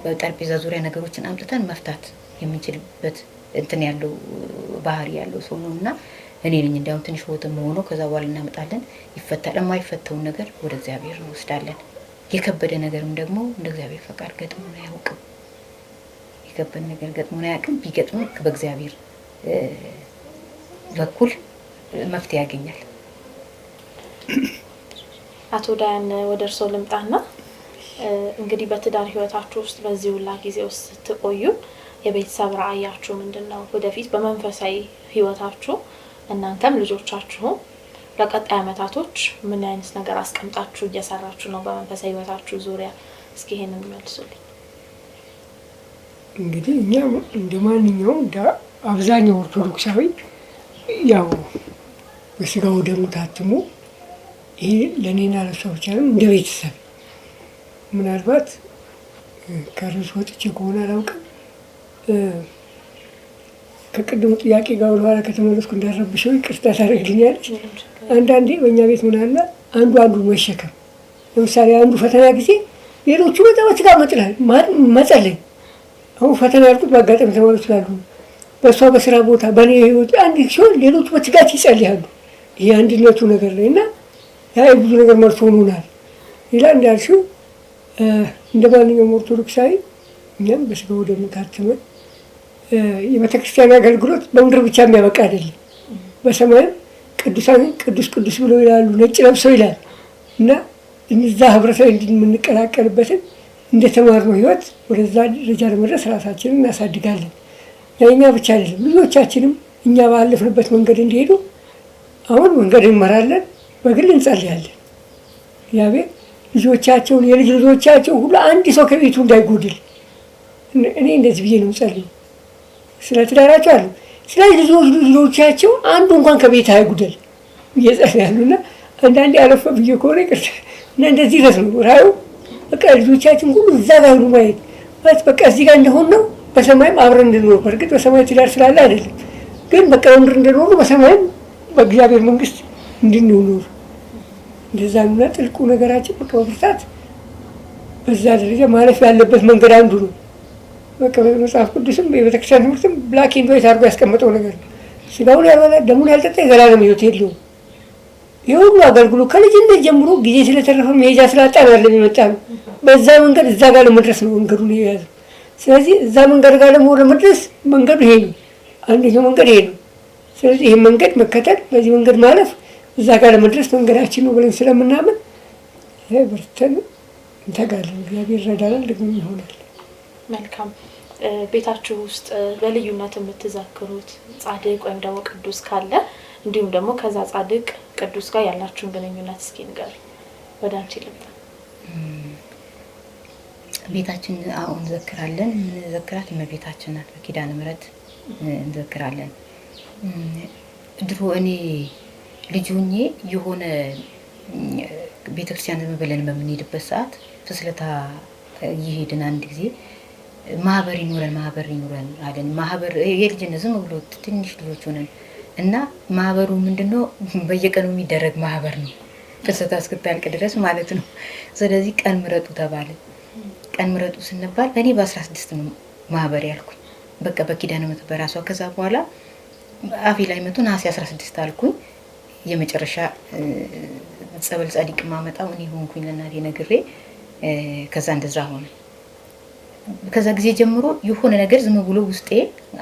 በጠረጴዛ ዙሪያ ነገሮችን አምጥተን መፍታት የምንችልበት እንትን ያለው ባህሪ ያለው ሰው ነውና እኔ ነኝ እንዳውም ትንሽ ወተም ሆኖ ከዛ በኋላ እናመጣለን ይፈታል። የማይፈታውን ነገር ወደ እግዚአብሔር እንወስዳለን። የከበደ ነገርም ደግሞ እንደ እግዚአብሔር ፈቃድ ገጥሞን አያውቅም። የከበደ ነገር ገጥሞን አያውቅም። ቢገጥም በእግዚአብሔር በኩል መፍትሄ ያገኛል። አቶ ዳያን ወደ እርስዎ ልምጣና እንግዲህ በትዳር ህይወታችሁ ውስጥ በዚህ ሁላ ጊዜ ውስጥ ስትቆዩ የቤተሰብ ራዕያችሁ ምንድነው? ወደፊት በመንፈሳዊ ህይወታችሁ እናንተም ልጆቻችሁ ለቀጣይ አመታቶች ምን አይነት ነገር አስቀምጣችሁ እየሰራችሁ ነው በመንፈሳዊ ህይወታችሁ ዙሪያ? እስኪ ይሄንን መልሱልኝ። እንግዲህ እኛ እንደማንኛውም አብዛኛው ኦርቶዶክሳዊ ያው በስጋው ደሙ ታትሞ ይሄ ለኔና ለሷ ብቻ ነው እንደ ቤተሰብ ምናልባት ከርዕስ ወጥቼ ከሆነ አላውቅም። ከቅድሙ ጥያቄ ጋር ወደኋላ ከተመለስኩ እንዳረብሸው ይቅርታ ታደርግልኛለች። አንዳንዴ በእኛ ቤት ምን አለ አንዱ መሸከም። ለምሳሌ አንዱ ፈተና ጊዜ ሌሎቹ በጣም ጋር መጸለይ። አሁን ፈተና ያልኩት በአጋጣሚ ተማሪዎች ስላሉ በእሷ በስራ ቦታ በእኔ ህይወት አንድ ሲሆን ሌሎቹ በትጋት ይጸልያሉ። ይሄ አንድነቱ ነገር ላይ እና ያ ብዙ ነገር መርቶ ሆኖናል። ሌላ እንዳልሽው እንደ ማንኛውም ኦርቶዶክሳዊ እኛም በስጋው ደሙ ታትመን የቤተክርስቲያን አገልግሎት በምድር ብቻ የሚያበቃ አይደለም። በሰማይም ቅዱሳን ቅዱስ ቅዱስ ብለው ይላሉ፣ ነጭ ለብሰው ይላል እና እዛ ህብረታዊ እንድንቀላቀልበትን እንደተማርነው ህይወት ወደዛ ደረጃ ለመድረስ ራሳችንን እናሳድጋለን። እኛ ብቻ አይደለም ልጆቻችንም እኛ ባለፍንበት መንገድ እንዲሄዱ አሁን መንገድ እንመራለን፣ በግል እንጸልያለን። እግዚአብሔር ልጆቻቸውን የልጅ ልጆቻቸው ሁሉ አንድ ሰው ከቤቱ እንዳይጎድል እኔ እንደዚህ ብዬ ነው የምጸልየው። ስለ ትዳራቸው አሉ ስለ ልጆቻቸው አንዱ እንኳን ከቤት አይጉደል እየጸልያሉ እና አንዳንዴ አለፈ ብዬ ከሆነ ይቅርታ እና እንደዚህ ድረስ ነው ራዩ። በቃ ልጆቻችን ሁሉ እዛ ጋር ሁሉ ማየት በቃ እዚህ ጋር እንደሆን ነው በሰማይም አብረን እንድንኖር። በእርግጥ በሰማይ ትዳር ስላለ አይደለም ግን በቃ ምድር እንደኖሩ በሰማይም በእግዚአብሔር መንግስት እንድንኖር እንደዛ ነው። ጥልቁ ነገራችን በቃ በብርታት በዛ ደረጃ ማለፍ ያለበት መንገድ አንዱ ነው። በቃ መጽሐፍ ቅዱስም የቤተክርስቲያን ትምህርትም ብላክ ኤንድ ዋይት አድርጎ ያስቀመጠው ነገር ነው። ስጋውን ያልበላ ደሙን ያልጠጣ የዘላለም ሕይወት የለውም። የሁሉ አገልግሎት ከልጅነት ጀምሮ ጊዜ ስለተረፈ መሄጃ ስላጣን አይደለም የመጣ ነው። በዛ መንገድ እዛ ጋር ለመድረስ ነው መንገዱን የያዘው። ስለዚህ እዛ መንገድ ጋር ለመድረስ መንገዱ ይሄ ነው፣ አንደኛው መንገድ ይሄ ነው። ስለዚህ ይሄን መንገድ መከተል፣ በዚህ መንገድ ማለፍ እዛ ጋር ለመድረስ መንገዳችን ነው ብለን ስለምናምን በርተን እንተጋለን። እግዚአብሔር ይረዳናል፣ ደግሞ ይሆናል። መልካም። ቤታችሁ ውስጥ በልዩነት የምትዘክሩት ጻድቅ ወይም ደግሞ ቅዱስ ካለ እንዲሁም ደግሞ ከዛ ጻድቅ ቅዱስ ጋር ያላችሁን ግንኙነት እስኪ ንገሩ። ወደ አንቺ ልምጣ። ቤታችን አሁን እንዘክራለን። የምንዘክራት እመቤታችን ናት። በኪዳነ ምሕረት እንዘክራለን። ድሮ እኔ ልጅ ሆኜ የሆነ ቤተክርስቲያን ዝም ብለን በምንሄድበት ሰዓት ፍስለታ እየሄድን አንድ ጊዜ ማህበር ይኖረን አለን። ማህበር የልጅነት ዝም ብሎ ትንሽ ልጆች ሆነን እና ማህበሩ ምንድነው በየቀኑ የሚደረግ ማህበር ነው፣ ፍልሰታ እስክታልቅ ድረስ ማለት ነው። ስለዚህ ቀን ምረጡ ተባለ። ቀን ምረጡ ስንባል እኔ በ16 ነው ማህበር ያልኩኝ፣ በቃ በኪዳነ ምሕረት በራሷ። ከዛ በኋላ አፌ ላይ መቶ ነሐሴ 16 አልኩኝ። የመጨረሻ ጸበል ጻድቅ ማመጣው እኔ ሆንኩኝ ለእናቴ ነግሬ። ከዛ እንደዛ ሆነ። ከዛ ጊዜ ጀምሮ የሆነ ነገር ዝም ብሎ ውስጤ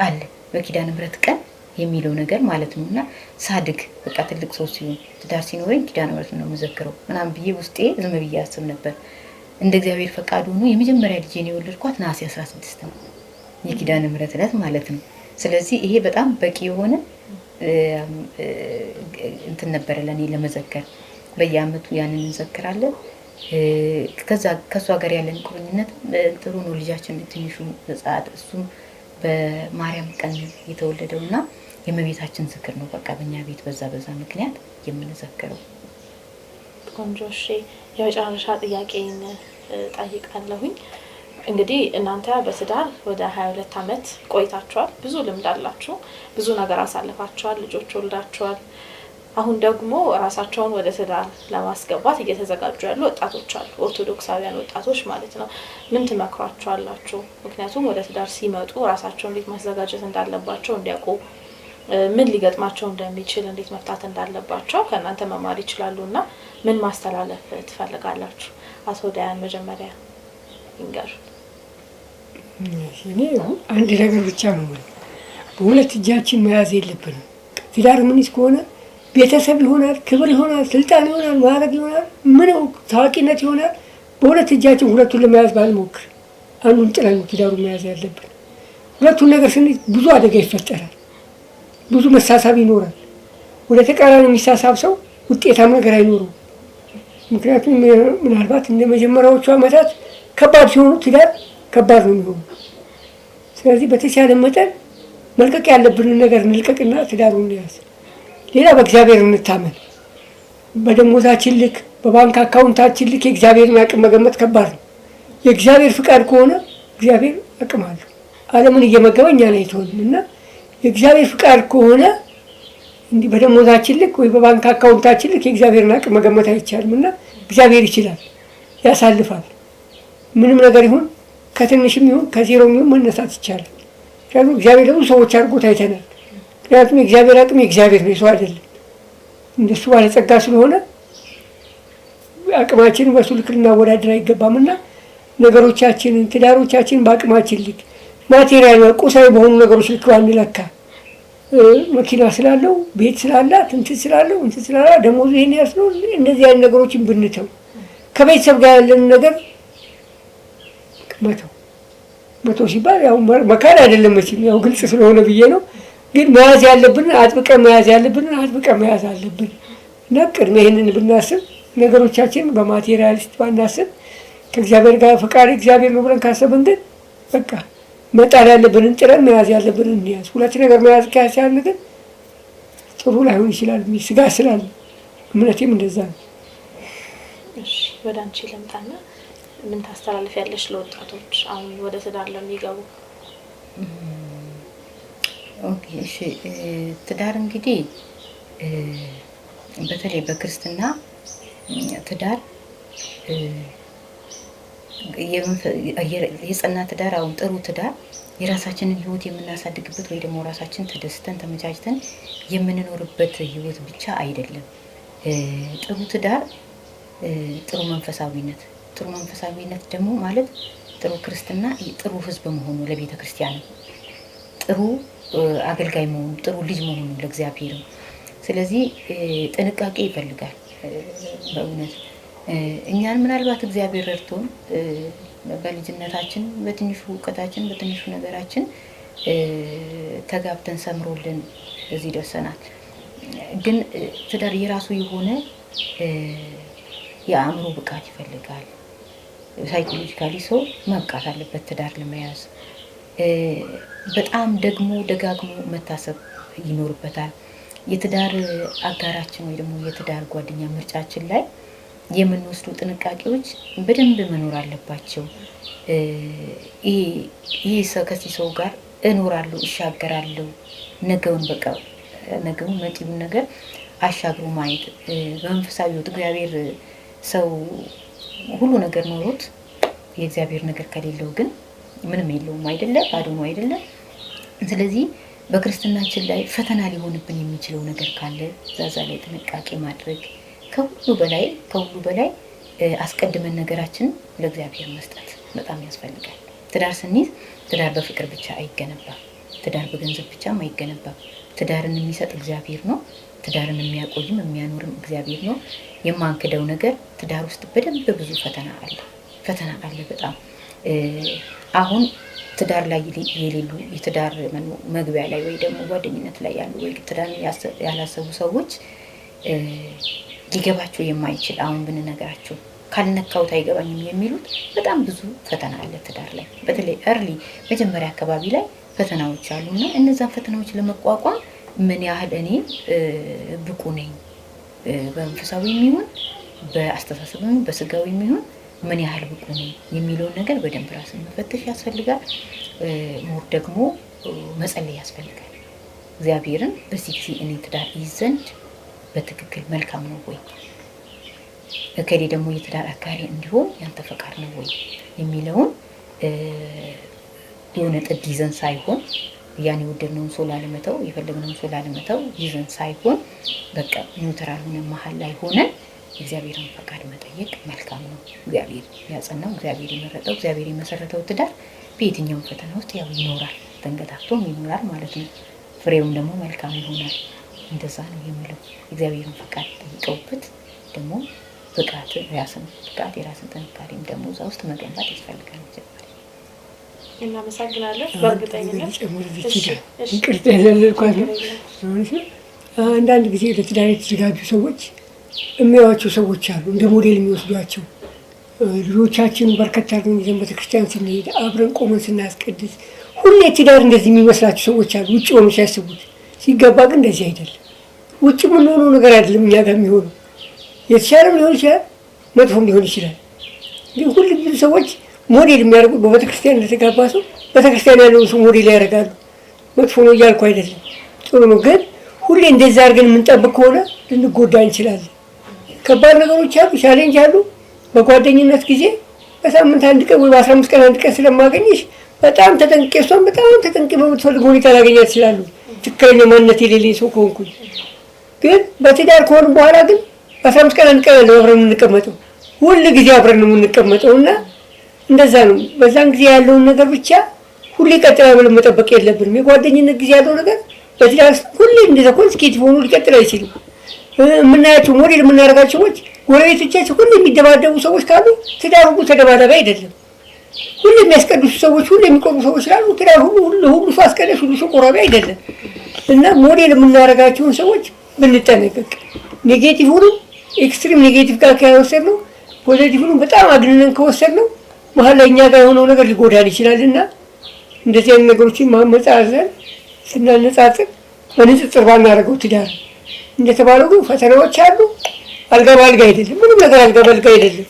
አለ፣ በኪዳነ ምሕረት ቀን የሚለው ነገር ማለት ነው። እና ሳድግ በቃ ትልቅ ሰው ሲሆን ትዳር ሲኖረኝ ኪዳነ ምሕረት ነው የምዘክረው ምናምን ብዬ ውስጤ ዝም ብዬ አስብ ነበር። እንደ እግዚአብሔር ፈቃድ ሆኖ የመጀመሪያ ልጄን የወለድኳት ነሐሴ 16 ነው፣ የኪዳነ ምሕረት ዕለት ማለት ነው። ስለዚህ ይሄ በጣም በቂ የሆነ እንትን ነበረ ለኔ ለመዘከር። በየአመቱ ያንን እንዘክራለን። ከሷ ጋር ያለን ቁርኝነት ጥሩ ነው። ልጃችን ትንሹ ሕፃን እሱም በማርያም ቀን የተወለደውና የእመቤታችን ዝክር ነው። በቃ በእኛ ቤት በዛ ምክንያት የምንዘክረው። ቆንጆ። እሺ የመጨረሻ ጥያቄን ጠይቃለሁኝ። እንግዲህ እናንተ በትዳር ወደ 22 አመት ቆይታችኋል። ብዙ ልምድ አላችሁ፣ ብዙ ነገር አሳልፋችኋል፣ ልጆች ወልዳችኋል። አሁን ደግሞ ራሳቸውን ወደ ትዳር ለማስገባት እየተዘጋጁ ያሉ ወጣቶች አሉ፣ ኦርቶዶክሳውያን ወጣቶች ማለት ነው። ምን ትመክሯቸዋላችሁ? ምክንያቱም ወደ ትዳር ሲመጡ ራሳቸውን እንዴት ማዘጋጀት እንዳለባቸው እንዲያውቁ፣ ምን ሊገጥማቸው እንደሚችል፣ እንዴት መፍታት እንዳለባቸው ከእናንተ መማር ይችላሉና ምን ማስተላለፍ ትፈልጋላችሁ? አቶ ዳያን መጀመሪያ ይንገሩ። እኔ አንድ ነገር ብቻ ነው ማለት በሁለት እጃችን መያዝ የለብንም። ትዳር ምን ከሆነ ቤተሰብ ይሆናል፣ ክብር ይሆናል፣ ስልጣን ይሆናል፣ ማዕረግ ይሆናል፣ ምን ታዋቂነት ይሆናል። በሁለት እጃችን ሁለቱን ለመያዝ ባልሞክር አንዱን ጥለን ትዳሩ መያዝ ያለብን። ሁለቱን ነገር ስንይዝ ብዙ አደጋ ይፈጠራል፣ ብዙ መሳሳብ ይኖራል። ወደ ተቃራኒ የሚሳሳብ ሰው ውጤታም ነገር አይኖረውም። ምክንያቱም ምናልባት እንደ መጀመሪያዎቹ ዓመታት ከባድ ሲሆኑ ትዳር ከባድ ነው የሚሆኑ። ስለዚህ በተቻለ መጠን መልቀቅ ያለብንን ነገር እንልቀቅና ትዳሩን እንያዝ። ሌላ በእግዚአብሔር እንታመን። በደሞዛችን ልክ በባንክ አካውንታችን ልክ የእግዚአብሔርን አቅም መገመት ከባድ ነው። የእግዚአብሔር ፍቃድ ከሆነ እግዚአብሔር አቅም አለው። ዓለምን እየመገበ እኛን አይተውም እና የእግዚአብሔር ፍቃድ ከሆነ እንዲህ በደሞዛችን ልክ ወይ በባንክ አካውንታችን ልክ የእግዚአብሔርን አቅም መገመት አይቻልም እና እግዚአብሔር ይችላል፣ ያሳልፋል። ምንም ነገር ይሁን ከትንሽም ይሁን ከዜሮም ይሁን መነሳት ይቻላል። ምክንያቱም እግዚአብሔር ለብዙ ሰዎች አድርጎት አይተናል። ምክንያቱም የእግዚአብሔር አቅም የእግዚአብሔር ነው፣ የሰው አይደለም። እንደሱ ባለጸጋ ስለሆነ አቅማችንን በሱ ልክ ልናወዳደር አይገባምና ነገሮቻችንን ትዳሮቻችንን በአቅማችን ልክ ማቴሪያል ቁሳዊ በሆኑ ነገሮች ልክ ባንለካ መኪና ስላለው ቤት ስላላት እንትን ስላለው እንትን ስላላ ደሞዙ ይሄን ያስለው እንደዚህ አይነት ነገሮችን ብንተው ከቤተሰብ ጋር ያለን ነገር መተው ሲባል ያው መካድ አይደለም መቼም ያው ግልጽ ስለሆነ ብዬ ነው። ግን መያዝ ያለብንን አጥብቀን መያዝ አለብን እና ቅድመ ይሄንን ብናስብ ነገሮቻችን በማቴሪያሊስት ባናስብ ከእግዚአብሔር ጋር ፈቃድ እግዚአብሔር ነው ብለን ካሰብን ግን በቃ መጣል ያለብንን ጥረን መያዝ ያለብንን እንያዝ። ሁለት ነገር መያዝ ካቻልን ግን ጥሩ ላይሆን ይችላል ስጋት ስላለ እምነቴም እንደዛ ነው። እሺ ወደ አንቺ ልምጣና ምን ታስተላልፊያለሽ ለወጣቶች አሁን ወደ ትዳር ለሚገቡ? ኦኬ እሺ ትዳር እንግዲህ በተለይ በክርስትና ትዳር የጸና ትዳር አሁን ጥሩ ትዳር የራሳችንን ህይወት የምናሳድግበት ወይ ደግሞ ራሳችን ተደስተን ተመቻችተን የምንኖርበት ህይወት ብቻ አይደለም። ጥሩ ትዳር ጥሩ መንፈሳዊነት ደግሞ ማለት ጥሩ ክርስትና ጥሩ ህዝብ መሆኑ ለቤተ ክርስቲያን ጥሩ አገልጋይ መሆኑ ጥሩ ልጅ መሆኑ ለእግዚአብሔር። ስለዚህ ጥንቃቄ ይፈልጋል በእውነት እኛን ምናልባት እግዚአብሔር ረድቶን በልጅነታችን በትንሹ እውቀታችን በትንሹ ነገራችን ተጋብተን ሰምሮልን እዚህ ደርሰናል። ግን ትዳር የራሱ የሆነ የአእምሮ ብቃት ይፈልጋል። ሳይኮሎጂካሊ ሰው መብቃት አለበት ትዳር ለመያዝ። በጣም ደግሞ ደጋግሞ መታሰብ ይኖርበታል። የትዳር አጋራችን ወይ ደግሞ የትዳር ጓደኛ ምርጫችን ላይ የምንወስዱ ጥንቃቄዎች በደንብ መኖር አለባቸው። ይሄ ሰው ከዚህ ሰው ጋር እኖራለሁ እሻገራለሁ ነገውን በቃ ነገውን መጪውን ነገር አሻግሮ ማየት በመንፈሳዊ ሕይወት እግዚአብሔር ሰው ሁሉ ነገር ኖሮት የእግዚአብሔር ነገር ከሌለው ግን ምንም የለውም አይደለ? ባዶ ነው አይደለ? ስለዚህ በክርስትናችን ላይ ፈተና ሊሆንብን የሚችለው ነገር ካለ ዛዛ ላይ ጥንቃቄ ማድረግ ከሁሉ በላይ አስቀድመን ነገራችን ለእግዚአብሔር መስጠት በጣም ያስፈልጋል። ትዳር ስንይዝ ትዳር በፍቅር ብቻ አይገነባም። ትዳር በገንዘብ ብቻም አይገነባም። ትዳርን የሚሰጥ እግዚአብሔር ነው። ትዳርን የሚያቆይም የሚያኖርም እግዚአብሔር ነው። የማንክደው ነገር ትዳር ውስጥ በደንብ ብዙ ፈተና አለ በጣም አሁን ትዳር ላይ የሌሉ የትዳር መግቢያ ላይ ወይ ደግሞ ጓደኝነት ላይ ያሉ ወይ ትዳር ያላሰቡ ሰዎች ሊገባቸው የማይችል አሁን ብንነግራቸው ካልነካውት አይገባኝም የሚሉት በጣም ብዙ ፈተና አለ ትዳር ላይ። በተለይ እርሊ መጀመሪያ አካባቢ ላይ ፈተናዎች አሉና እነዛን ፈተናዎች ለመቋቋም ምን ያህል እኔ ብቁ ነኝ በመንፈሳዊ የሚሆን በአስተሳሰብም በስጋዊ የሚሆን ምን ያህል ብቁ ነኝ የሚለውን ነገር በደንብ ራስን መፈተሽ ያስፈልጋል። ሞር ደግሞ መጸለይ ያስፈልጋል። እግዚአብሔርን በዚህ ጊዜ እኔ ትዳር ይዘንድ በትክክል መልካም ነው ወይ እከሌ ደግሞ የትዳር አጋሪ እንዲሆን ያንተ ፈቃድ ነው ወይ የሚለውን የሆነ ጥድ ይዘን ሳይሆን ያን የወደድነውን ሰው ላለመተው የፈለግነውን ሰው ላለመተው ይዘን ሳይሆን በቃ ኒውትራል ሆነን መሀል ላይ ሆነን እግዚአብሔርን ፈቃድ መጠየቅ መልካም ነው። እግዚአብሔር ያጸናው እግዚአብሔር የመረጠው እግዚአብሔር የመሰረተው ትዳር በየትኛውም ፈተና ውስጥ ያው ይኖራል፣ ተንገታቶም ይኖራል ማለት ነው። ፍሬውም ደግሞ መልካም ይሆናል። እንደዛ ነው የምለው። እግዚአብሔርን ፈቃድ ጠይቀውበት ደግሞ ብቃት የራስን ጥንካሬም ደግሞ እዛ ውስጥ መገንባት ያስፈልጋል። እናመሰግናለን። በእርግጠኝነት ይቅርታ ያለልኳት ነው። አንዳንድ ጊዜ ለትዳር የተዘጋጁ ሰዎች የሚያዩዋቸው ሰዎች አሉ፣ እንደ ሞዴል የሚወስዷቸው። ልጆቻችን በርከት አድርገን ይዘን ቤተክርስቲያን ስንሄድ አብረን ቆመን ስናስቀድስ ሁሌ ትዳር እንደዚህ የሚመስላቸው ሰዎች አሉ፣ ውጭ ሆኖ ሲያስቡት። ሲገባ ግን እንደዚህ አይደለም። ውጭ የምንሆነው ነገር አይደለም እኛ ጋር የሚሆነው። የተሻለም ሊሆን ይችላል፣ መጥፎም ሊሆን ይችላል። ግን ሁሉ ብዙ ሰዎች ሞዴል የሚያደርጉት በቤተክርስቲያን እንደተጋባ ሰው ቤተክርስቲያን ያለውን ሰው ሞዴል ያደርጋሉ። መጥፎ ነው እያልኩ አይደለም፣ ጥሩ ነው። ግን ሁሌ እንደዛ አድርገን የምንጠብቅ ከሆነ ልንጎዳ እንችላለን። ከባድ ነገሮች አሉ፣ ቻሌንጅ አሉ። በጓደኝነት ጊዜ በሳምንት አንድ ቀን ወይ በ15 ቀን አንድ ቀን ስለማገኝሽ በጣም ተጠንቅቄ እሷን በጣም ተጠንቅቄ በምትፈልግ ሁኔታ ላገኛት እችላለሁ፣ ትክክለኛ ማንነት የሌለኝ ሰው ከሆንኩኝ። ግን በትዳር ከሆን በኋላ ግን በ15 ቀን አንድ ቀን ነው አብረን የምንቀመጠው፣ ሁል ጊዜ አብረን ነው የምንቀመጠው እና እንደዛ ነው። በዛን ጊዜ ያለውን ነገር ብቻ ሁሌ ቀጥላ ብለን መጠበቅ የለብንም። የጓደኝነት ጊዜ ያለው ነገር በትዳር ሁሌ እንደዛ ኮንስኪቲቭ ሆኖ ሊቀጥል አይችልም። የምናያቸው ሞዴል የምናደርጋቸው ሰዎች ጎረቤቶቻቸው ሁሌ የሚደባደቡ ሰዎች ካሉ ትዳር ሁሉ ተደባዳቢ አይደለም። ሁሌ የሚያስቀድሱ ሰዎች፣ ሁሌ የሚቆሙ ሰዎች ስላሉ ትዳር ሁሉ ሰው አስቀዳሽ፣ ሁሉ ሰው ቆራቢ አይደለም እና ሞዴል የምናደርጋቸውን ሰዎች ብንጠነቀቅ፣ ኔጌቲቭንም ኤክስትሪም ኔጌቲቭ ጋር ከወሰድነው ፖዚቲቭንም በጣም አግንነን ከወሰድነው መሀል ላይ እኛ ጋር የሆነው ነገር ሊጎዳን ይችላል እና እንደዚህ አይነት ነገሮችን ማመዛዘን ስናነጻጽር በንጽጽር ባናደርገው ትዳር እንደተባለው ግን ፈተናዎች አሉ። አልጋ በአልጋ አይደለም፣ ምንም ነገር አልጋ በአልጋ አይደለም።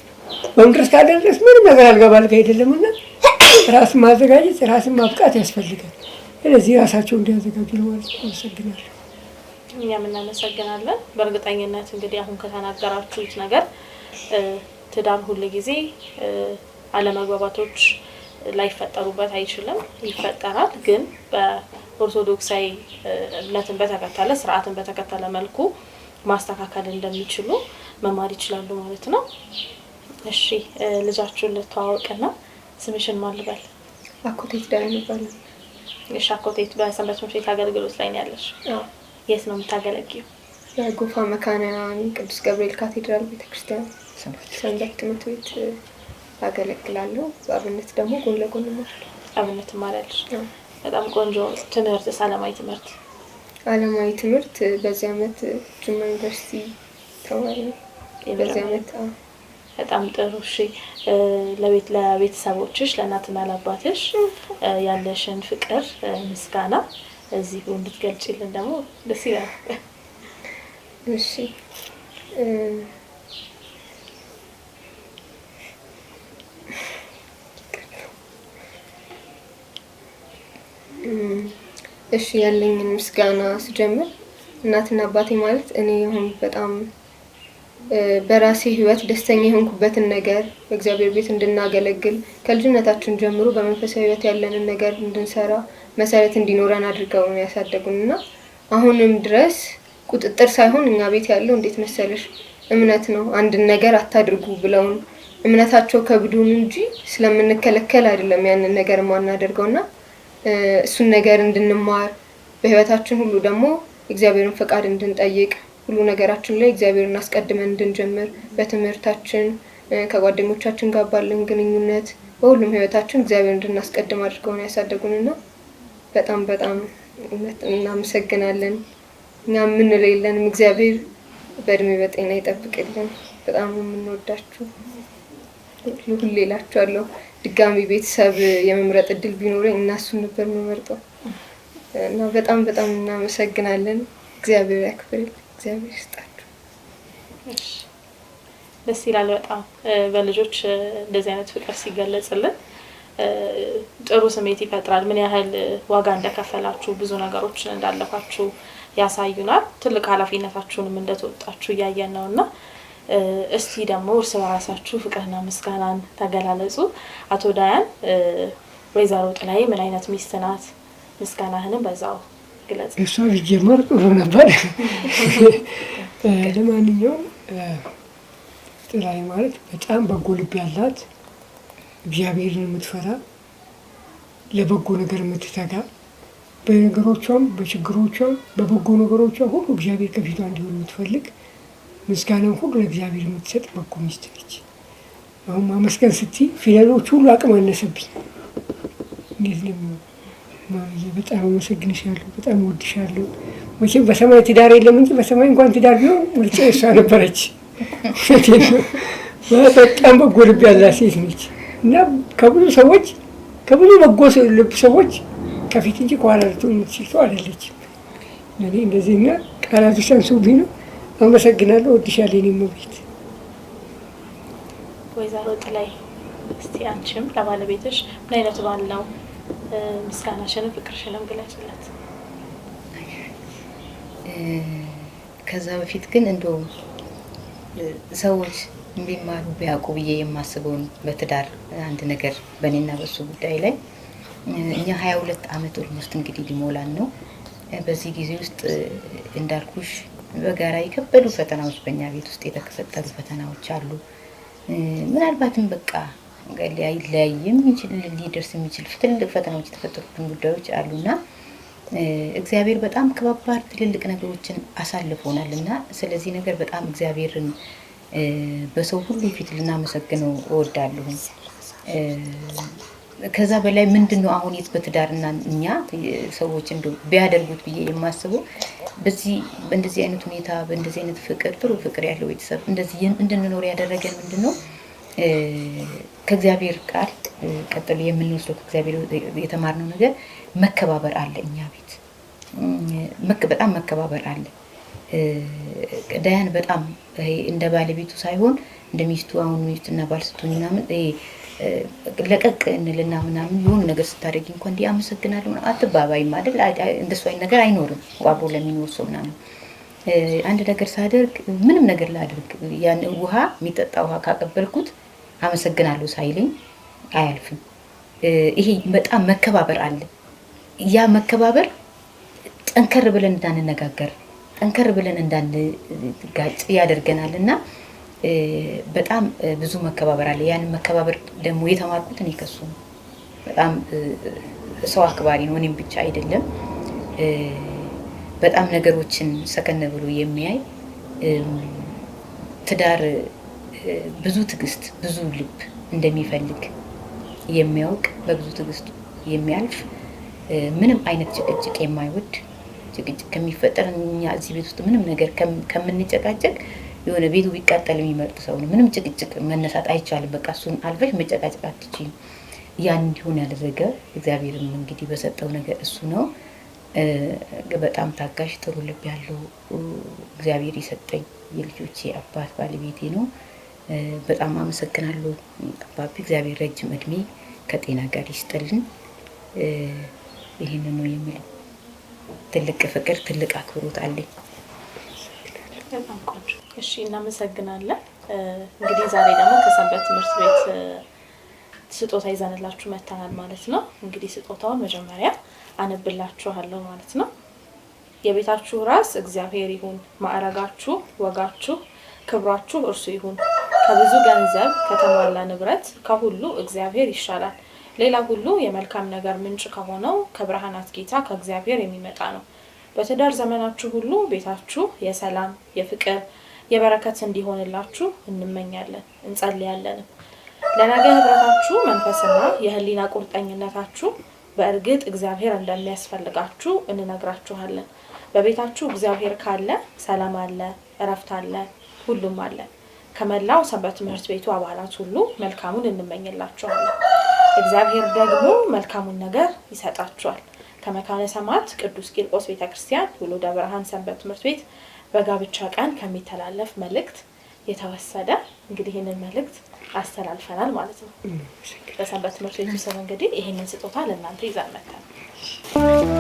በምድር እስካለ ድረስ ምንም ነገር አልጋ በአልጋ አይደለም እና ራስን ማዘጋጀት ራስን ማብቃት ያስፈልጋል። ስለዚህ ራሳቸው እንዲያዘጋጁ ነው ማለት ነው። አመሰግናለሁ። እኛም እናመሰግናለን። በእርግጠኝነት እንግዲህ አሁን ከተናገራችሁት ነገር ትዳር ሁል ጊዜ አለመግባባቶች ላይፈጠሩበት አይችልም፣ ይፈጠራል። ግን በኦርቶዶክሳዊ እምነትን በተከተለ ስርዓትን በተከተለ መልኩ ማስተካከል እንደሚችሉ መማር ይችላሉ ማለት ነው። እሺ ልጃችሁን ልተዋወቅና ስምሽን ማን ልበል? አኮቴት ዳን ይባላል። እሺ አኮቴት በሰንበት ትምህርት ቤት አገልግሎት ላይ ነው ያለሽ? አዎ። የት ነው የምታገለግዪው? የጎፋ መካነ ቅዱስ ገብርኤል ካቴድራል ቤተክርስቲያን ሰንበት ትምህርት ቤት አገለግላለሁ። በአብነት ደግሞ ጎን ለጎን እማራለሁ። አብነት ትማሪያለሽ? በጣም ቆንጆ ትምህርት። ዓለማዊ ትምህርት ዓለማዊ ትምህርት በዚህ ዓመት ጅማ ዩኒቨርሲቲ ተማሪ ነኝ። በዚህ ዓመት በጣም ጥሩ። እሺ ለቤተሰቦችሽ ለእናትና ለአባትሽ ያለሽን ፍቅር፣ ምስጋና እዚህ እንድትገልጪልን ደግሞ ደስ ይላል። እሺ እሺ ያለኝን ምስጋና ስጀምር እናትና አባቴ ማለት እኔ አሁን በጣም በራሴ ህይወት ደስተኛ የሆንኩበትን ነገር በእግዚአብሔር ቤት እንድናገለግል ከልጅነታችን ጀምሮ በመንፈሳዊ ህይወት ያለንን ነገር እንድንሰራ መሰረት እንዲኖረን አድርገው ነው ያሳደጉንና አሁንም ድረስ ቁጥጥር ሳይሆን እኛ ቤት ያለው እንዴት መሰለሽ እምነት ነው። አንድን ነገር አታድርጉ ብለውን እምነታቸው ከብዱን እንጂ ስለምንከለከል አይደለም ያንን ነገር ማናደርገውና እሱን ነገር እንድንማር በህይወታችን ሁሉ ደግሞ እግዚአብሔርን ፈቃድ እንድንጠይቅ ሁሉ ነገራችን ላይ እግዚአብሔርን አስቀድመን እንድንጀምር በትምህርታችን ከጓደኞቻችን ጋር ባለን ግንኙነት በሁሉም ህይወታችን እግዚአብሔርን እንድናስቀድም አድርገው ነው ያሳደጉንና በጣም በጣም እናመሰግናለን። እኛ የምንለው የለንም። እግዚአብሔር በእድሜ በጤና ይጠብቅልን። በጣም የምንወዳችሁ ሁሌ እላችኋለሁ። ድጋሚ ቤተሰብ የመምረጥ እድል ቢኖረኝ እናሱን ነበር የምመርጠው እና በጣም በጣም እናመሰግናለን። እግዚአብሔር ያክብርልን። እግዚአብሔር ይስጣችሁ። ደስ ይላል በጣም በልጆች እንደዚህ አይነት ፍቅር ሲገለጽልን ጥሩ ስሜት ይፈጥራል። ምን ያህል ዋጋ እንደከፈላችሁ ብዙ ነገሮችን እንዳለፋችሁ ያሳዩናል። ትልቅ ኃላፊነታችሁንም እንደተወጣችሁ እያየን ነውና እስቲ ደግሞ እርስ በራሳችሁ ፍቅርና ምስጋናን ተገላለጹ። አቶ ዳያን ወይዘሮ ጥላይ ምን አይነት ሚስት ናት? ምስጋናህንም በዛው ግለጽ። እሷ ቢጀመር ጥሩ ነበር። ለማንኛውም ጥላይ ማለት በጣም በጎ ልብ ያላት እግዚአብሔርን የምትፈራ ለበጎ ነገር የምትተጋ በነገሮቿም በችግሮቿም በበጎ ነገሮቿ ሁሉ እግዚአብሔር ከፊቷ እንዲሆን የምትፈልግ ምስጋናን ሁሉ ለእግዚአብሔር የምትሰጥ በጎ ሚስት ነች። አሁን ማመስገን ስትይ ፊደሎች ሁሉ አቅም አነሰብኝ። እንዴት ነው? በጣም አመሰግንሻለሁ፣ በጣም እወድሻለሁ። መቼም በሰማይ ትዳር የለም እንጂ በሰማይ እንኳን ትዳር ቢሆን ምርጫ እሷ ነበረች። በጣም በጎ ልብ ያላት ሴት ነች እና ከብዙ ሰዎች ከብዙ በጎ ልብ ሰዎች ከፊት እንጂ ከኋላ ልትሆን የምትችል ሰው አይደለችም። እኔ እንደዚህና ቃላቶች አንሱብኝ ነው። አመሰግናለሁ። እወድሻለሁ የእኔ እመቤት። ወይዘሮ ጥላይ እስቲ አንቺም ለባለቤትሽ ምን አይነት ባል ነው? ምስጋናሽንም ፍቅርሽንም ግለጽላት። ከዛ በፊት ግን እንደው ሰዎች ቢማሩ ቢያውቁ ብዬ የማስበውን በትዳር አንድ ነገር በእኔና በሱ ጉዳይ ላይ እኛ 22 ዓመት ኦልሞስት እንግዲህ ሊሞላን ነው። በዚህ ጊዜ ውስጥ እንዳልኩሽ በጋራ የከበዱ ፈተናዎች በእኛ ቤት ውስጥ የተፈጠሩ ፈተናዎች አሉ። ምናልባትም በቃ ሊለያይ የሚችል ሊደርስ የሚችል ትልልቅ ፈተናዎች የተፈጠሩብን ጉዳዮች አሉና እግዚአብሔር በጣም ከባባድ ትልልቅ ነገሮችን አሳልፎናል እና ስለዚህ ነገር በጣም እግዚአብሔርን በሰው ሁሉ ፊት ልናመሰግነው እወዳለሁ። ከዛ በላይ ምንድነው አሁን የት በትዳርና እኛ ሰዎች እንደው ቢያደርጉት ብዬ የማስበው በእንደዚህ አይነት ሁኔታ በእንደዚህ አይነት ፍቅር ጥሩ ፍቅር ያለው ቤተሰብ እንደዚህ እንድንኖር ያደረገን ምንድነው ከእግዚአብሔር ቃል ቀጥሎ የምንወስደው ከእግዚአብሔር የተማርነው ነገር መከባበር አለ። እኛ ቤት በጣም መከባበር አለ። ዳያን በጣም እንደ ባለቤቱ ሳይሆን እንደ ሚስቱ አሁን ሚስትና ባል ስትሆን ምናምን ለቀቅ እንልና ምናምን የሆነ ነገር ስታደርጊ እንኳን እንዲህ አመሰግናለሁ አትባባይም አይደል? እንደሱ አይነት ነገር አይኖርም አብሮ ለሚኖር ሰው ምናምን። አንድ ነገር ሳደርግ ምንም ነገር ላድርግ ያን ውሃ የሚጠጣ ውሃ ካቀበልኩት አመሰግናለሁ ሳይለኝ አያልፍም። ይሄ በጣም መከባበር አለ። ያ መከባበር ጠንከር ብለን እንዳንነጋገር ጠንከር ብለን እንዳንጋጭ ያደርገናልና በጣም ብዙ መከባበር አለ። ያን መከባበር ደግሞ የተማርኩት እኔ ከሱ በጣም ሰው አክባሪ ነው። እኔም ብቻ አይደለም በጣም ነገሮችን ሰከነ ብሎ የሚያይ ትዳር ብዙ ትዕግስት ብዙ ልብ እንደሚፈልግ የሚያውቅ በብዙ ትዕግስት የሚያልፍ ምንም አይነት ጭቅጭቅ የማይወድ ጭቅጭቅ ከሚፈጠር እኛ እዚህ ቤት ውስጥ ምንም ነገር ከምንጨቃጨቅ የሆነ ቤቱ ቢቃጠል የሚመርጥ ሰው ነው። ምንም ጭቅጭቅ መነሳት አይቻልም። በቃ እሱን አልፈሽ መጨቃጨቅ አትችይም። ያን እንዲሆን ያደረገ እግዚአብሔርም እንግዲህ በሰጠው ነገር እሱ ነው። በጣም ታጋሽ ጥሩ ልብ ያለው እግዚአብሔር የሰጠኝ የልጆቼ አባት ባለቤቴ ነው። በጣም አመሰግናለሁ አባቢ። እግዚአብሔር ረጅም እድሜ ከጤና ጋር ይስጥልን። ይሄንን ነው የምለው። ትልቅ ፍቅር ትልቅ አክብሮት አለኝ። በጣም ቆንጆ። እሺ እናመሰግናለን። እንግዲህ ዛሬ ደግሞ ከሰንበት ትምህርት ቤት ስጦታ ይዘንላችሁ መተናል ማለት ነው። እንግዲህ ስጦታውን መጀመሪያ አነብላችኋለሁ ማለት ነው። የቤታችሁ ራስ እግዚአብሔር ይሁን፣ ማዕረጋችሁ፣ ወጋችሁ፣ ክብራችሁ እርሱ ይሁን። ከብዙ ገንዘብ ከተሟላ ንብረት ከሁሉ እግዚአብሔር ይሻላል። ሌላ ሁሉ የመልካም ነገር ምንጭ ከሆነው ከብርሃናት ጌታ ከእግዚአብሔር የሚመጣ ነው። በትዳር ዘመናችሁ ሁሉ ቤታችሁ የሰላም፣ የፍቅር፣ የበረከት እንዲሆንላችሁ እንመኛለን እንጸልያለንም። ለነገ ህብረታችሁ መንፈስና የህሊና ቁርጠኝነታችሁ በእርግጥ እግዚአብሔር እንደሚያስፈልጋችሁ እንነግራችኋለን። በቤታችሁ እግዚአብሔር ካለ ሰላም አለ፣ እረፍት አለ፣ ሁሉም አለ። ከመላው ሰንበት ትምህርት ቤቱ አባላት ሁሉ መልካሙን እንመኝላችኋለን። እግዚአብሔር ደግሞ መልካሙን ነገር ይሰጣችኋል። ከመካነ ሰማዕት ቅዱስ ቂርቆስ ቤተክርስቲያን ውሉደ ብርሃን ሰንበት ትምህርት ቤት በጋብቻ ቀን ከሚተላለፍ መልእክት የተወሰደ እንግዲህ ይህንን መልእክት አስተላልፈናል ማለት ነው። በሰንበት ትምህርት ቤቱ ስም እንግዲህ ይህንን ስጦታ ለእናንተ ይዘን መጥተናል።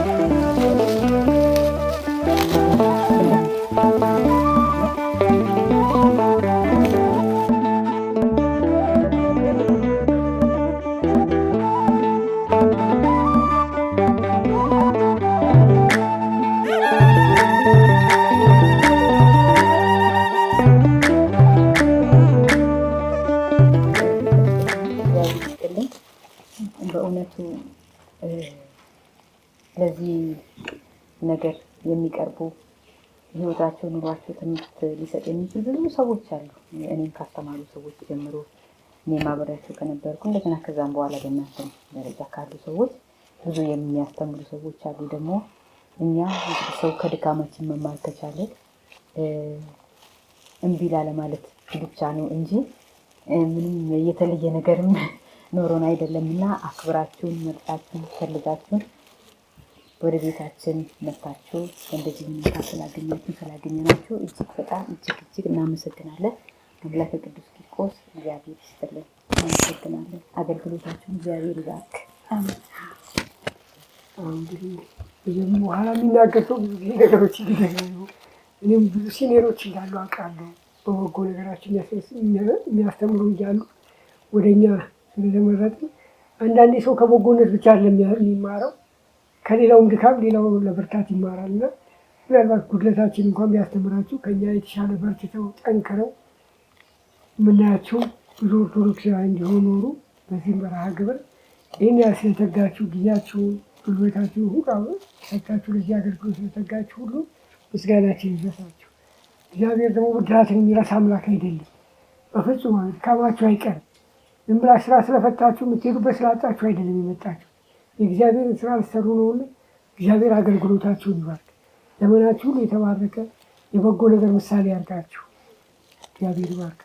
በእውነቱ ለዚህ ነገር የሚቀርቡ ህይወታቸው ኑሯቸው ትምህርት ሊሰጥ የሚችል ብዙ ሰዎች አሉ። እኔም ካስተማሩ ሰዎች ጀምሮ እኔም አብሬያቸው ከነበርኩ እንደገና ከዛም በኋላ በእናንተ ደረጃ ካሉ ሰዎች ብዙ የሚያስተምሩ ሰዎች አሉ። ደግሞ እኛ እንግዲህ ሰው ከድካማችን መማር ከቻለ እምቢ ላለማለት ብቻ ነው እንጂ ምንም የተለየ ነገርም ኖሮን አይደለምና አክብራችሁን መርጣችሁን ፈልጋችሁን ወደ ቤታችን መጥታችሁ እንደዚህ ሁኔታ ስላገኘናችሁ እጅግ በጣም እጅግ እናመሰግናለን። አምላከ ቅዱስ ቂርቆስ እግዚአብሔር ይስጥልን። እናመሰግናለን። አገልግሎታችሁን እግዚአብሔር ይባርክ። አሜን። እንግዲህ ብዙም በኋላ የሚናገር ሰው ብዙ ነገሮች ይገኛሉ። እኔም ብዙ ሲኒየሮች እንዳሉ አውቃለሁ። በበጎ ነገራችን የሚያስተምሩ እያሉ ወደ እኛ ስለተመረጥን አንዳንዴ ሰው ከበጎነት ብቻ የሚማረው ከሌላውም ድካም ሌላው ለብርታት ይማራል እና ምናልባት ጉድለታችን እንኳን ቢያስተምራችሁ ከኛ የተሻለ በርትተው ጠንክረው የምናያቸው ብዙ ኦርቶዶክሳውያን እንዲሆኑ ኖሩ። በዚህም በረሃ ግብር ይህን ስለተጋችሁ ጊዜያችሁን ጉልበታችሁን ሁሉ ሰጥታችሁ ለዚህ አገልግሎት ስለተጋችሁ ሁሉ ምስጋናችን ይድረሳችሁ። እግዚአብሔር ደግሞ ብድራትን የሚረሳ አምላክ አይደለም። በፍጹም ድካማችሁ አይቀርም። ዝም ብላ ስራ ስለፈታችሁ የምትሄዱበት ስላጣችሁ አይደለም የመጣችሁ የእግዚአብሔርን ስራ ልትሰሩ ነውና እግዚአብሔር አገልግሎታችሁን ይባርክ። ዘመናችሁ ሁሉ የተባረከ የበጎ ነገር ምሳሌ ያድርጋችሁ። እግዚአብሔር ይባርክ።